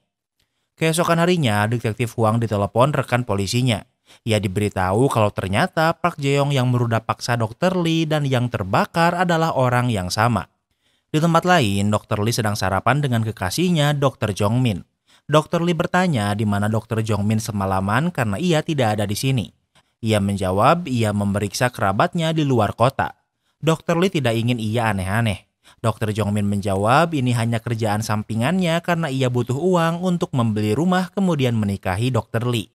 Keesokan harinya, detektif Huang ditelepon rekan polisinya. Ia diberitahu kalau ternyata Park Jae-yong yang meruda paksa Dr. Lee dan yang terbakar adalah orang yang sama. Di tempat lain, Dr. Lee sedang sarapan dengan kekasihnya, Dr. Jong-min. Dr. Lee bertanya di mana Dr. Jong-min semalaman karena ia tidak ada di sini. Ia menjawab ia memeriksa kerabatnya di luar kota. Dr. Lee tidak ingin ia aneh-aneh. Dr. Jong-min menjawab ini hanya kerjaan sampingannya karena ia butuh uang untuk membeli rumah kemudian menikahi Dr. Lee.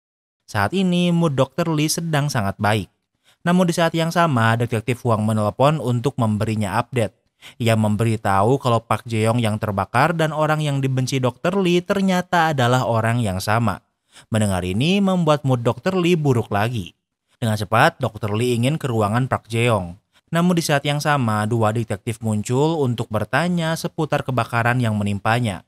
Saat ini mood Dr. Lee sedang sangat baik. Namun di saat yang sama, detektif Huang menelepon untuk memberinya update. Ia memberitahu kalau Park Jae-yong yang terbakar dan orang yang dibenci Dr. Lee ternyata adalah orang yang sama. Mendengar ini membuat mood Dr. Lee buruk lagi. Dengan cepat, Dr. Lee ingin ke ruangan Park Jae-yong. Namun di saat yang sama, 2 detektif muncul untuk bertanya seputar kebakaran yang menimpanya.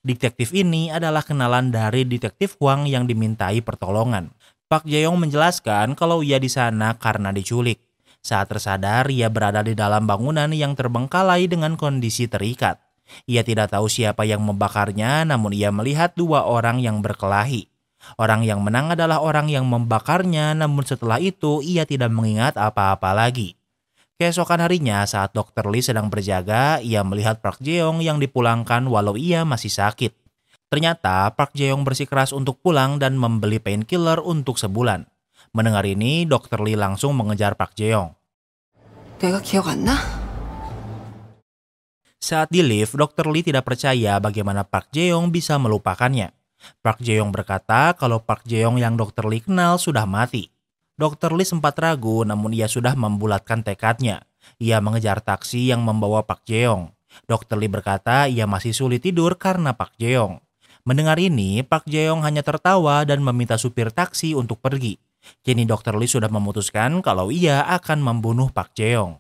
Detektif ini adalah kenalan dari detektif Huang yang dimintai pertolongan. Park Jae-yong menjelaskan kalau ia di sana karena diculik. Saat tersadar, ia berada di dalam bangunan yang terbengkalai dengan kondisi terikat. Ia tidak tahu siapa yang membakarnya, namun ia melihat 2 orang yang berkelahi. Orang yang menang adalah orang yang membakarnya, namun setelah itu ia tidak mengingat apa-apa lagi. Keesokan harinya, saat Dr. Lee sedang berjaga, ia melihat Park Jae-yong yang dipulangkan walau ia masih sakit. Ternyata Park Jae-yong bersikeras untuk pulang dan membeli painkiller untuk sebulan. Mendengar ini, Dr. Lee langsung mengejar Park Jae-yong. 내가 기억 안 나? Saat di lift, Dr. Lee tidak percaya bagaimana Park Jae-yong bisa melupakannya. Park Jae-yong berkata kalau Park Jae-yong yang Dr. Lee kenal sudah mati. Dr. Lee sempat ragu namun ia sudah membulatkan tekadnya. Ia mengejar taksi yang membawa Park Jae-yong. Dr. Lee berkata ia masih sulit tidur karena Park Jae-yong. Mendengar ini, Park Jae-yong hanya tertawa dan meminta supir taksi untuk pergi. Kini Dr. Lee sudah memutuskan kalau ia akan membunuh Park Jae-yong.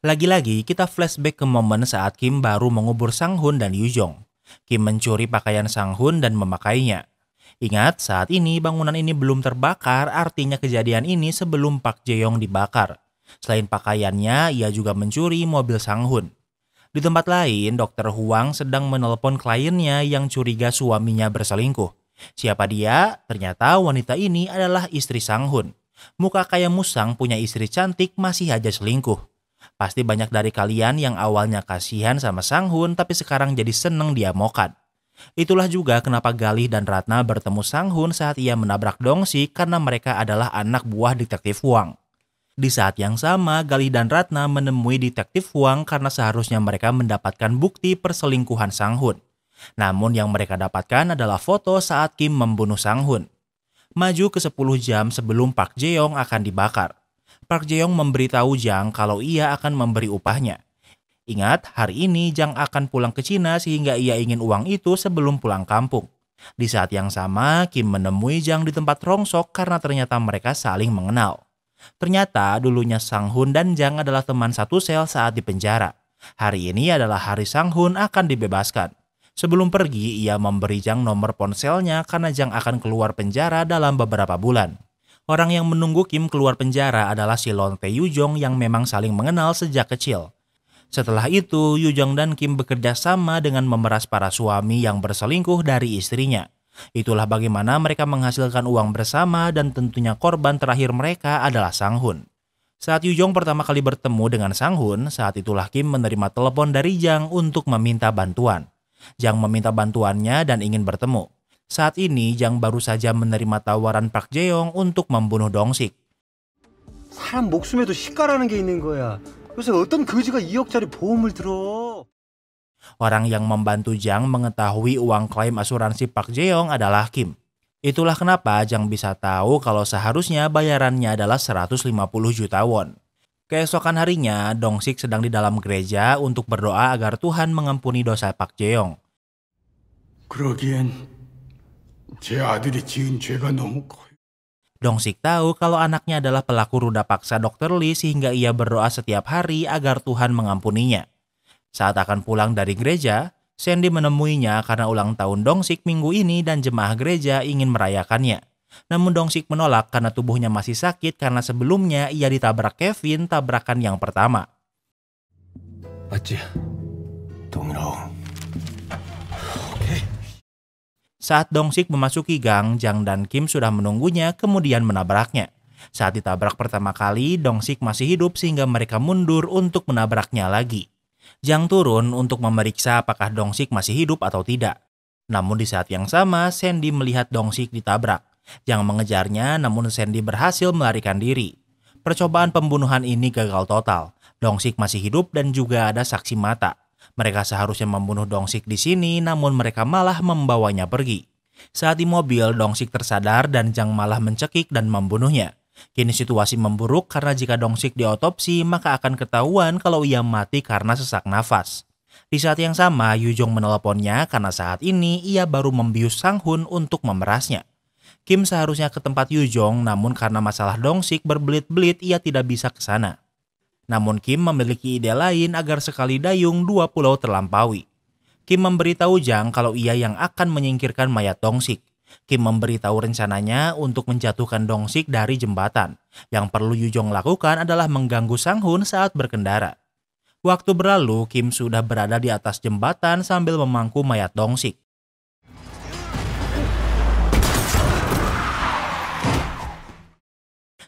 Lagi-lagi kita flashback ke momen saat Kim baru mengubur Sang-hun dan Yu-jong. Kim mencuri pakaian Sang-hun dan memakainya. Ingat, saat ini bangunan ini belum terbakar, artinya kejadian ini sebelum Park Jae-yong dibakar. Selain pakaiannya, ia juga mencuri mobil Sang-hun. Di tempat lain, Dr. Huang sedang menelpon kliennya yang curiga suaminya berselingkuh. Siapa dia? Ternyata wanita ini adalah istri Sang-hun. Muka kayak musang punya istri cantik masih aja selingkuh. Pasti banyak dari kalian yang awalnya kasihan sama Sang-hun tapi sekarang jadi seneng dia mokat. Itulah juga kenapa Galih dan Ratna bertemu Sang-hun saat ia menabrak Dong-sik karena mereka adalah anak buah detektif Huang. Di saat yang sama, Galih dan Ratna menemui detektif Huang karena seharusnya mereka mendapatkan bukti perselingkuhan Sang-hun. Namun yang mereka dapatkan adalah foto saat Kim membunuh Sang-hun. Maju ke 10 jam sebelum Park Jae-yong akan dibakar. Park Jae-yong memberitahu Jang kalau ia akan memberi upahnya. Ingat, hari ini Jang akan pulang ke Cina sehingga ia ingin uang itu sebelum pulang kampung. Di saat yang sama, Kim menemui Jang di tempat rongsok karena ternyata mereka saling mengenal. Ternyata dulunya Sang-hun dan Jang adalah teman satu sel saat di penjara. Hari ini adalah hari Sang-hun akan dibebaskan. Sebelum pergi, ia memberi Jang nomor ponselnya karena Jang akan keluar penjara dalam beberapa bulan. Orang yang menunggu Kim keluar penjara adalah si Lon Tae Yu-jong yang memang saling mengenal sejak kecil. Setelah itu, Yu-jong dan Kim bekerja sama dengan memeras para suami yang berselingkuh dari istrinya. Itulah bagaimana mereka menghasilkan uang bersama dan tentunya korban terakhir mereka adalah Sang-hun. Saat Yu Jong pertama kali bertemu dengan Sang Hun, saat itulah Kim menerima telepon dari Jang untuk meminta bantuan. Jang meminta bantuannya dan ingin bertemu. Saat ini Jang baru saja menerima tawaran Park Jae-yong untuk membunuh Dong-sik. 사람 목숨에도 시가라는 게 있는 거야. 요새 어떤 거지가 2억짜리 보험을 들어. Orang yang membantu Jang mengetahui uang klaim asuransi Park Jae-yong adalah Kim. Itulah kenapa Jang bisa tahu kalau seharusnya bayarannya adalah 150 juta won. Keesokan harinya, Dong-sik sedang di dalam gereja untuk berdoa agar Tuhan mengampuni dosa Park Jae-yong. 그러기엔 제 아들이 지은 죄가 너무 커요. Dong-sik tahu kalau anaknya adalah pelaku ruda paksa Dr. Lee sehingga ia berdoa setiap hari agar Tuhan mengampuninya. Saat akan pulang dari gereja, Sandy menemuinya karena ulang tahun Dong-sik minggu ini dan jemaah gereja ingin merayakannya. Namun Dong-sik menolak karena tubuhnya masih sakit karena sebelumnya ia ditabrak Kevin tabrakan yang pertama. 맞지? 동일하오. Saat Dong-sik memasuki gang, Jang dan Kim sudah menunggunya kemudian menabraknya. Saat ditabrak pertama kali, Dong-sik masih hidup sehingga mereka mundur untuk menabraknya lagi. Jang turun untuk memeriksa apakah Dong-sik masih hidup atau tidak. Namun di saat yang sama, Sandy melihat Dong-sik ditabrak. Jang mengejarnya namun Sandy berhasil melarikan diri. Percobaan pembunuhan ini gagal total. Dong-sik masih hidup dan juga ada saksi mata. Mereka seharusnya membunuh Dong-sik di sini namun mereka malah membawanya pergi. Saat di mobil, Dong-sik tersadar dan Jang malah mencekik dan membunuhnya. Kini situasi memburuk karena jika Dong-sik diotopsi maka akan ketahuan kalau ia mati karena sesak nafas. Di saat yang sama, Yu Jong meneleponnya karena saat ini ia baru membius Sang Hun untuk memerasnya. Kim seharusnya ke tempat Yu Jong namun karena masalah Dong-sik berbelit-belit ia tidak bisa ke sana. Namun Kim memiliki ide lain agar sekali dayung dua pulau terlampaui. Kim memberitahu Jang kalau ia yang akan menyingkirkan mayat Dong-sik. Kim memberitahu rencananya untuk menjatuhkan Dong-sik dari jembatan. Yang perlu Yu Jong lakukan adalah mengganggu Sang Hun saat berkendara. Waktu berlalu, Kim sudah berada di atas jembatan sambil memangku mayat Dong-sik.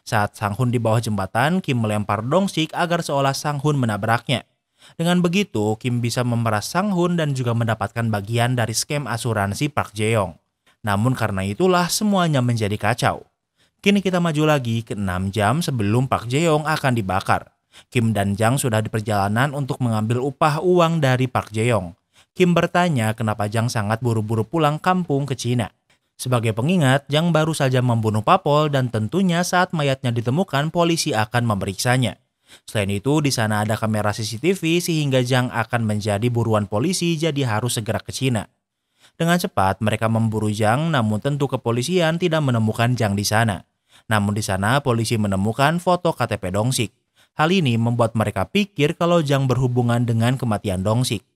Saat Sang Hun di bawah jembatan, Kim melempar Dong-sik agar seolah Sang Hun menabraknya. Dengan begitu, Kim bisa memeras Sang Hun dan juga mendapatkan bagian dari skema asuransi Park Jae-yong. Namun karena itulah semuanya menjadi kacau. Kini kita maju lagi ke 6 jam sebelum Park Jae-yong akan dibakar. Kim dan Jang sudah di perjalanan untuk mengambil upah uang dari Park Jae-yong. Kim bertanya kenapa Jang sangat buru-buru pulang kampung ke Cina. Sebagai pengingat, Jang baru saja membunuh Papol dan tentunya saat mayatnya ditemukan polisi akan memeriksanya. Selain itu, di sana ada kamera CCTV sehingga Jang akan menjadi buruan polisi jadi harus segera ke Cina. Dengan cepat mereka memburu Jang namun tentu kepolisian tidak menemukan Jang di sana. Namun di sana polisi menemukan foto KTP Dong-sik. Hal ini membuat mereka pikir kalau Jang berhubungan dengan kematian Dong-sik.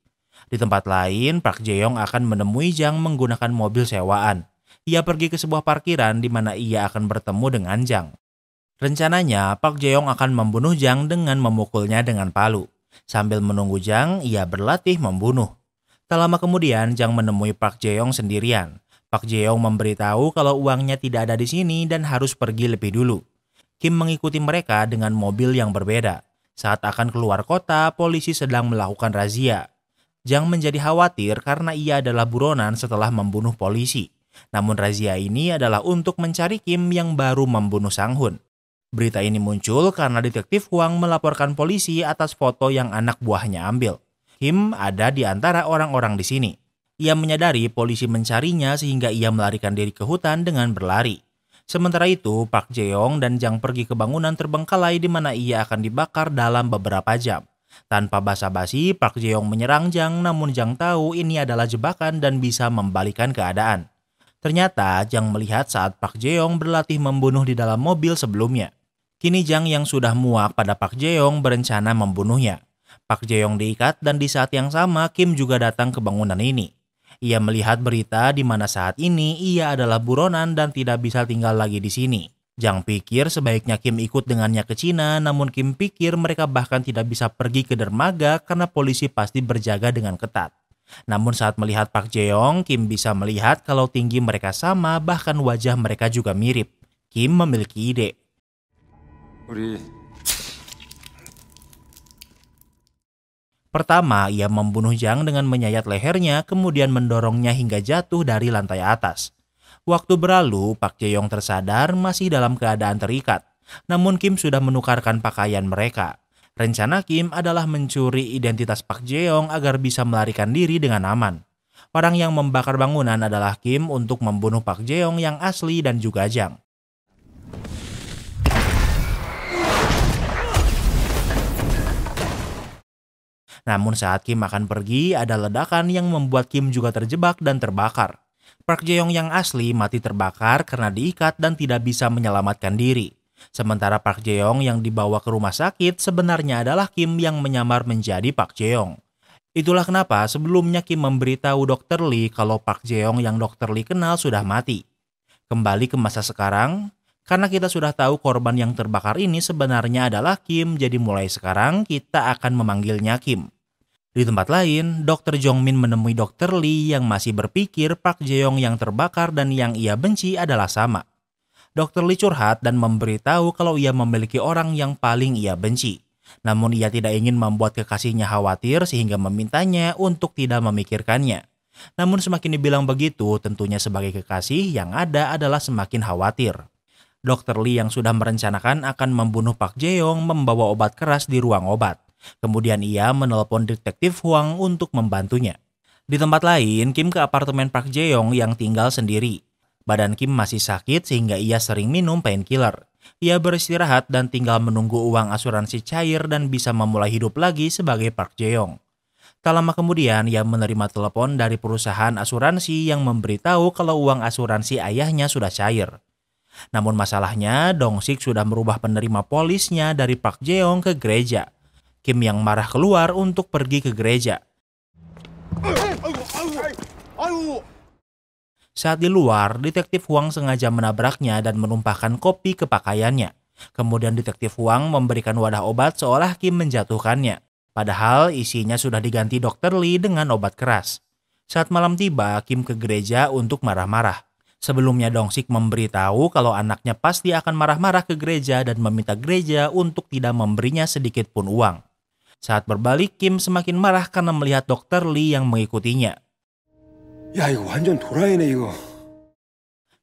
Di tempat lain, Park Jae-yong akan menemui Jang menggunakan mobil sewaan. Ia pergi ke sebuah parkiran di mana ia akan bertemu dengan Jang. Rencananya, Park Jae-yong akan membunuh Jang dengan memukulnya dengan palu. Sambil menunggu Jang, ia berlatih membunuh. Tak lama kemudian, Jang menemui Park Jae-yong sendirian. Park Jae-yong memberitahu kalau uangnya tidak ada di sini dan harus pergi lebih dulu. Kim mengikuti mereka dengan mobil yang berbeda. Saat akan keluar kota, polisi sedang melakukan razia. Jang menjadi khawatir karena ia adalah buronan setelah membunuh polisi. Namun razia ini adalah untuk mencari Kim yang baru membunuh Sang Hun. Berita ini muncul karena detektif Huang melaporkan polisi atas foto yang anak buahnya ambil. Kim ada di antara orang-orang di sini. Ia menyadari polisi mencarinya sehingga ia melarikan diri ke hutan dengan berlari. Sementara itu, Park Jae-yong dan Jang pergi ke bangunan terbengkalai di mana ia akan dibakar dalam beberapa jam. Tanpa basa-basi, Park Jae-yong menyerang Jang namun Jang tahu ini adalah jebakan dan bisa membalikan keadaan. Ternyata Jang melihat saat Park Jae-yong berlatih membunuh di dalam mobil sebelumnya. Kini Jang yang sudah muak pada Park Jae-yong berencana membunuhnya. Park Jae-yong diikat dan di saat yang sama Kim juga datang ke bangunan ini. Ia melihat berita di mana saat ini ia adalah buronan dan tidak bisa tinggal lagi di sini. Jang pikir sebaiknya Kim ikut dengannya ke Cina, namun Kim pikir mereka bahkan tidak bisa pergi ke dermaga karena polisi pasti berjaga dengan ketat. Namun saat melihat Park Jae-yong, Kim bisa melihat kalau tinggi mereka sama bahkan wajah mereka juga mirip. Kim memiliki ide. 우리 Pertama, ia membunuh Jang dengan menyayat lehernya, kemudian mendorongnya hingga jatuh dari lantai atas. Waktu berlalu, Park Jae-yong tersadar masih dalam keadaan terikat. Namun Kim sudah menukarkan pakaian mereka. Rencana Kim adalah mencuri identitas Park Jae-yong agar bisa melarikan diri dengan aman. Orang yang membakar bangunan adalah Kim untuk membunuh Park Jae-yong yang asli dan juga Jang. Namun saat Kim akan pergi, ada ledakan yang membuat Kim juga terjebak dan terbakar. Park Jae-yong yang asli mati terbakar karena diikat dan tidak bisa menyelamatkan diri. Sementara Park Jae-yong yang dibawa ke rumah sakit sebenarnya adalah Kim yang menyamar menjadi Park Jae-yong. Itulah kenapa sebelumnya Kim memberitahu Dr. Lee kalau Park Jae-yong yang Dr. Lee kenal sudah mati. Kembali ke masa sekarang, karena kita sudah tahu korban yang terbakar ini sebenarnya adalah Kim, jadi mulai sekarang kita akan memanggilnya Kim. Di tempat lain, Dr. Jong-min menemui Dr. Lee yang masih berpikir Park Jae-yong yang terbakar dan yang ia benci adalah sama. Dr. Lee curhat dan memberitahu kalau ia memiliki orang yang paling ia benci. Namun ia tidak ingin membuat kekasihnya khawatir sehingga memintanya untuk tidak memikirkannya. Namun semakin dibilang begitu, tentunya sebagai kekasih yang ada adalah semakin khawatir. Dr. Lee yang sudah merencanakan akan membunuh Park Jae-yong membawa obat keras di ruang obat. Kemudian ia menelpon detektif Hwang untuk membantunya. Di tempat lain, Kim ke apartemen Park Jae-yong yang tinggal sendiri. Badan Kim masih sakit sehingga ia sering minum painkiller. Ia beristirahat dan tinggal menunggu uang asuransi cair dan bisa memulai hidup lagi sebagai Park Jae-yong. Tak lama kemudian, ia menerima telepon dari perusahaan asuransi yang memberitahu kalau uang asuransi ayahnya sudah cair. Namun masalahnya, Dong-sik sudah merubah penerima polisnya dari Park Jae-yong ke gereja. Kim yang marah keluar untuk pergi ke gereja. Saat di luar, detektif Hwang sengaja menabraknya dan menumpahkan kopi ke pakaiannya. Kemudian detektif Hwang memberikan wadah obat seolah Kim menjatuhkannya. Padahal isinya sudah diganti Dr. Lee dengan obat keras. Saat malam tiba, Kim ke gereja untuk marah-marah. Sebelumnya Dong-sik memberitahu kalau anaknya pasti akan marah-marah ke gereja dan meminta gereja untuk tidak memberinya sedikit pun uang. Saat berbalik, Kim semakin marah karena melihat Dr. Lee yang mengikutinya. 야, 이거 완전 도라이네 이거.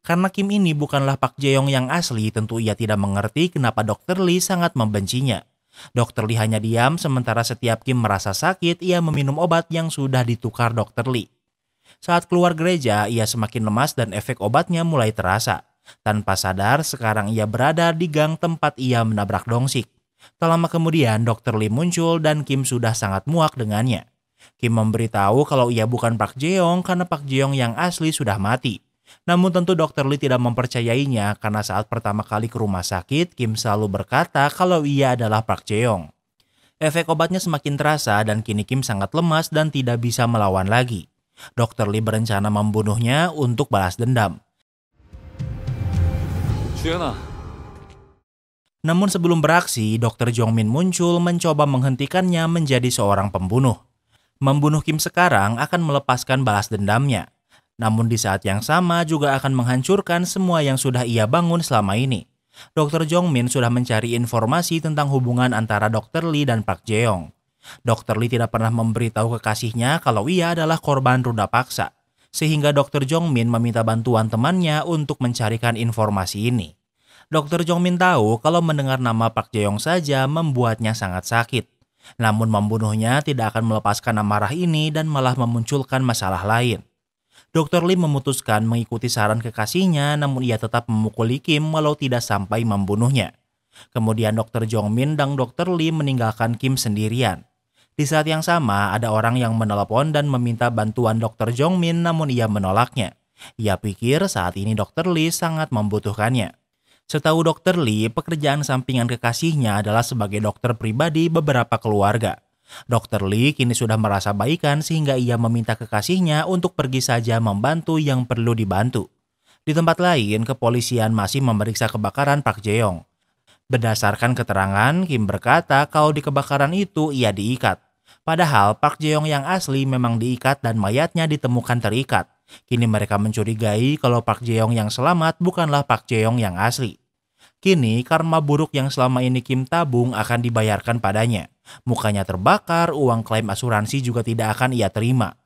Karena Kim ini bukanlah Park Jae-yong yang asli, tentu ia tidak mengerti kenapa Dr. Lee sangat membencinya. Dr. Lee hanya diam sementara setiap Kim merasa sakit, ia meminum obat yang sudah ditukar Dr. Lee. Saat keluar gereja, ia semakin lemas dan efek obatnya mulai terasa. Tanpa sadar, sekarang ia berada di gang tempat ia menabrak Dong-sik. Tak lama kemudian, Dr. Lee muncul dan Kim sudah sangat muak dengannya. Kim memberitahu kalau ia bukan Park Jae-yong karena Park Jae-yong yang asli sudah mati. Namun tentu Dr. Lee tidak mempercayainya karena saat pertama kali ke rumah sakit, Kim selalu berkata kalau ia adalah Park Jae-yong. Efek obatnya semakin terasa dan kini Kim sangat lemas dan tidak bisa melawan lagi. Dr. Lee berencana membunuhnya untuk balas dendam. 주연아, Namun sebelum beraksi, Dr. Jong-min muncul mencoba menghentikannya menjadi seorang pembunuh. Membunuh Kim sekarang akan melepaskan balas dendamnya. Namun di saat yang sama juga akan menghancurkan semua yang sudah ia bangun selama ini. Dr. Jong-min sudah mencari informasi tentang hubungan antara Dr. Lee dan Park Jae-yong. Dr. Lee tidak pernah memberitahu kekasihnya kalau ia adalah korban ruda paksa. Sehingga Dr. Jong-min meminta bantuan temannya untuk mencarikan informasi ini. Dr. Jong-min tahu kalau mendengar nama Park Jae-yong saja membuatnya sangat sakit. Namun membunuhnya tidak akan melepaskan amarah ini dan malah memunculkan masalah lain. Dr. Lee memutuskan mengikuti saran kekasihnya, namun ia tetap memukuli Kim walau tidak sampai membunuhnya. Kemudian Dr. Jong-min dan Dr. Lee meninggalkan Kim sendirian. Di saat yang sama, ada orang yang menelepon dan meminta bantuan Dr. Jong-min namun ia menolaknya. Ia pikir saat ini Dr. Lee sangat membutuhkannya. Setahu Dr. Lee, pekerjaan sampingan kekasihnya adalah sebagai dokter pribadi beberapa keluarga. Dr. Lee kini sudah merasa baikan sehingga ia meminta kekasihnya untuk pergi saja membantu yang perlu dibantu. Di tempat lain, kepolisian masih memeriksa kebakaran Park Jae-yong. Berdasarkan keterangan, Kim berkata kalau di kebakaran itu ia diikat. Padahal Park Jae-yong yang asli memang diikat dan mayatnya ditemukan terikat. Kini mereka mencurigai kalau Park Jae-yong yang selamat bukanlah Park Jae-yong yang asli. Kini karma buruk yang selama ini Kim tabung akan dibayarkan padanya. Mukanya terbakar, uang klaim asuransi juga tidak akan ia terima.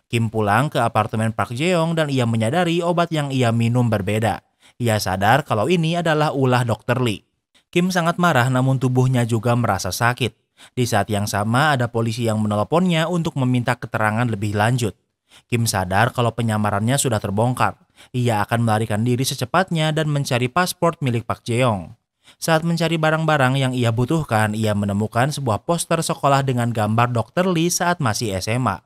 Kim pulang ke apartemen Park Jae-yong dan ia menyadari obat yang ia minum berbeda. Ia sadar kalau ini adalah ulah Dr. Lee. Kim sangat marah namun tubuhnya juga merasa sakit. Di saat yang sama ada polisi yang meneleponnya untuk meminta keterangan lebih lanjut. Kim sadar kalau penyamarannya sudah terbongkar. Ia akan melarikan diri secepatnya dan mencari paspor milik Park Jae-yong. Saat mencari barang-barang yang ia butuhkan, ia menemukan sebuah poster sekolah dengan gambar Dr. Lee saat masih SMA.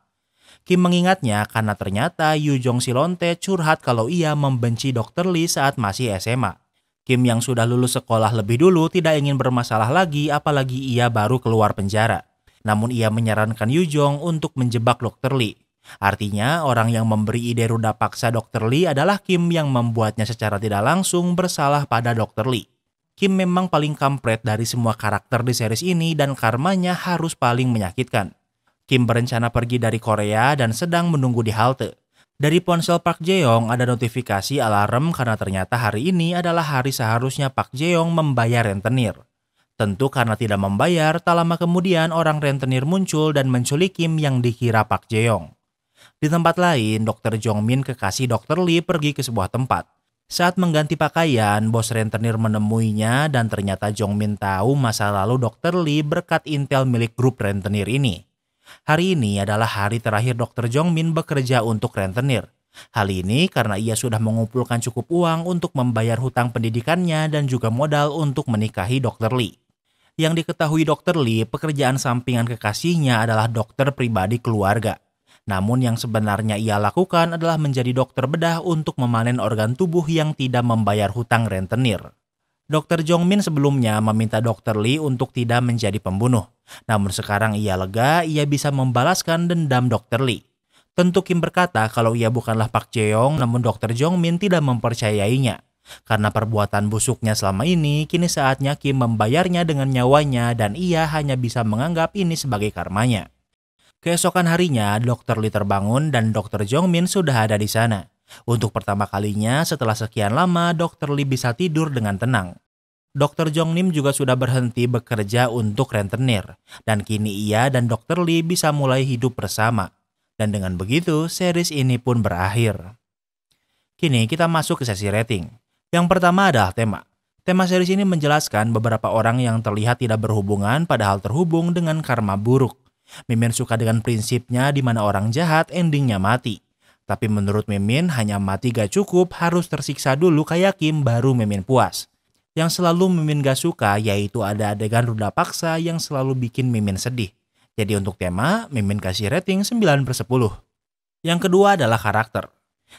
Kim mengingatnya karena ternyata Yoo Jong Silonte curhat kalau ia membenci Dr. Lee saat masih SMA. Kim yang sudah lulus sekolah lebih dulu tidak ingin bermasalah lagi apalagi ia baru keluar penjara. Namun ia menyarankan Yoo Jong untuk menjebak Dr. Lee. Artinya orang yang memberi ide ruda paksa Dr. Lee adalah Kim yang membuatnya secara tidak langsung bersalah pada Dr. Lee. Kim memang paling kampret dari semua karakter di series ini dan karmanya harus paling menyakitkan. Kim berencana pergi dari Korea dan sedang menunggu di halte. Dari ponsel Park Jae-yong ada notifikasi alarm karena ternyata hari ini adalah hari seharusnya Park Jae-yong membayar rentenir. Tentu karena tidak membayar, tak lama kemudian orang rentenir muncul dan menculik Kim yang dikira Park Jae-yong. Di tempat lain, Dr. Jong Min kekasih Dr. Lee pergi ke sebuah tempat. Saat mengganti pakaian, bos rentenir menemuinya dan ternyata Jong Min tahu masa lalu Dr. Lee berkat intel milik grup rentenir ini. Hari ini adalah hari terakhir Dr. Jong Min bekerja untuk rentenir. Hal ini karena ia sudah mengumpulkan cukup uang untuk membayar hutang pendidikannya dan juga modal untuk menikahi Dr. Lee. Yang diketahui Dr. Lee, pekerjaan sampingan kekasihnya adalah dokter pribadi keluarga. Namun yang sebenarnya ia lakukan adalah menjadi dokter bedah untuk memanen organ tubuh yang tidak membayar hutang rentenir. Dr. Jong Min sebelumnya meminta Dr. Lee untuk tidak menjadi pembunuh. Namun sekarang ia lega, ia bisa membalaskan dendam Dr. Lee. Tentu Kim berkata kalau ia bukanlah Park Jae-yong, namun Dr. Jong Min tidak mempercayainya. Karena perbuatan busuknya selama ini, kini saatnya Kim membayarnya dengan nyawanya dan ia hanya bisa menganggap ini sebagai karmanya. Keesokan harinya, Dr. Lee terbangun dan Dr. Jong Min sudah ada di sana. Untuk pertama kalinya setelah sekian lama, Dr. Lee bisa tidur dengan tenang. Dr. Jong Min juga sudah berhenti bekerja untuk rentenir. Dan kini ia dan Dr. Lee bisa mulai hidup bersama. Dan dengan begitu, series ini pun berakhir. Kini kita masuk ke sesi rating. Yang pertama adalah tema. Tema series ini menjelaskan beberapa orang yang terlihat tidak berhubungan padahal terhubung dengan karma buruk. Mimin suka dengan prinsipnya di mana orang jahat endingnya mati. Tapi menurut Mimin hanya mati gak cukup, harus tersiksa dulu kayak Kim baru Mimin puas. Yang selalu Mimin gak suka yaitu ada adegan ruda paksa yang selalu bikin Mimin sedih. Jadi untuk tema, Mimin kasih rating 9/10. Yang kedua adalah karakter.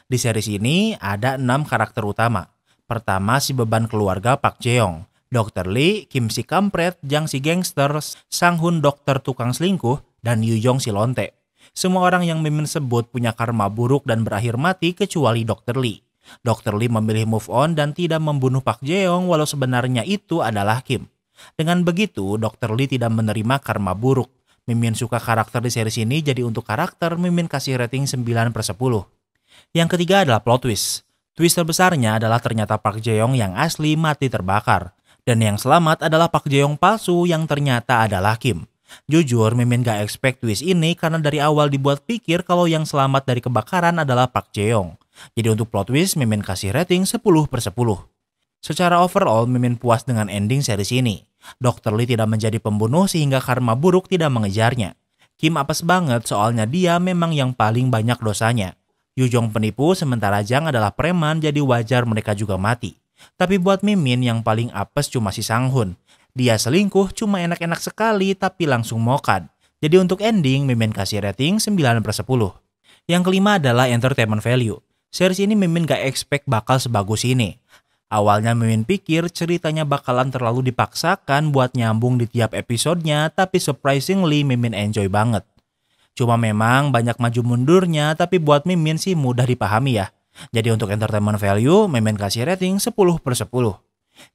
Di series ini ada 6 karakter utama. Pertama si beban keluarga Park Jae-yong. Dr. Lee, Kim si kampret, Jang si gangster, Sang Hun dokter tukang selingkuh, dan Yoo Jong si lonte. Semua orang yang Mimin sebut punya karma buruk dan berakhir mati kecuali Dr. Lee. Dr. Lee memilih move on dan tidak membunuh Park Jae-yong walau sebenarnya itu adalah Kim. Dengan begitu, Dr. Lee tidak menerima karma buruk. Mimin suka karakter di series ini, jadi untuk karakter Mimin kasih rating 9/10. Yang ketiga adalah plot twist. Twist terbesarnya adalah ternyata Park Jae-yong yang asli mati terbakar. Dan yang selamat adalah Park Jae-yong palsu yang ternyata adalah Kim. Jujur, Mimin gak expect twist ini karena dari awal dibuat pikir kalau yang selamat dari kebakaran adalah Park Jae-yong. Jadi untuk plot twist, Mimin kasih rating 10/10. Secara overall, Mimin puas dengan ending series ini. Dr. Lee tidak menjadi pembunuh sehingga karma buruk tidak mengejarnya. Kim apes banget soalnya dia memang yang paling banyak dosanya. Yoo Jong penipu sementara Jang adalah preman jadi wajar mereka juga mati. Tapi buat Mimin yang paling apes cuma si Sang Hun. Dia selingkuh cuma enak-enak sekali tapi langsung mokad. Jadi untuk ending Mimin kasih rating 9/10. Yang kelima adalah entertainment value. Series ini Mimin gak expect bakal sebagus ini. Awalnya Mimin pikir ceritanya bakalan terlalu dipaksakan buat nyambung di tiap episodenya, tapi surprisingly Mimin enjoy banget. Cuma memang banyak maju mundurnya, tapi buat Mimin sih mudah dipahami ya. Jadi untuk entertainment value, Mimin kasih rating 10/10.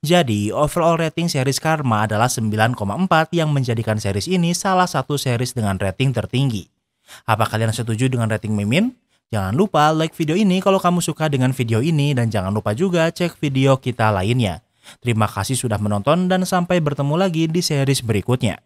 Jadi overall rating series Karma adalah 9,4 yang menjadikan series ini salah satu series dengan rating tertinggi. Apa kalian setuju dengan rating Mimin? Jangan lupa like video ini kalau kamu suka dengan video ini dan jangan lupa juga cek video kita lainnya. Terima kasih sudah menonton dan sampai bertemu lagi di series berikutnya.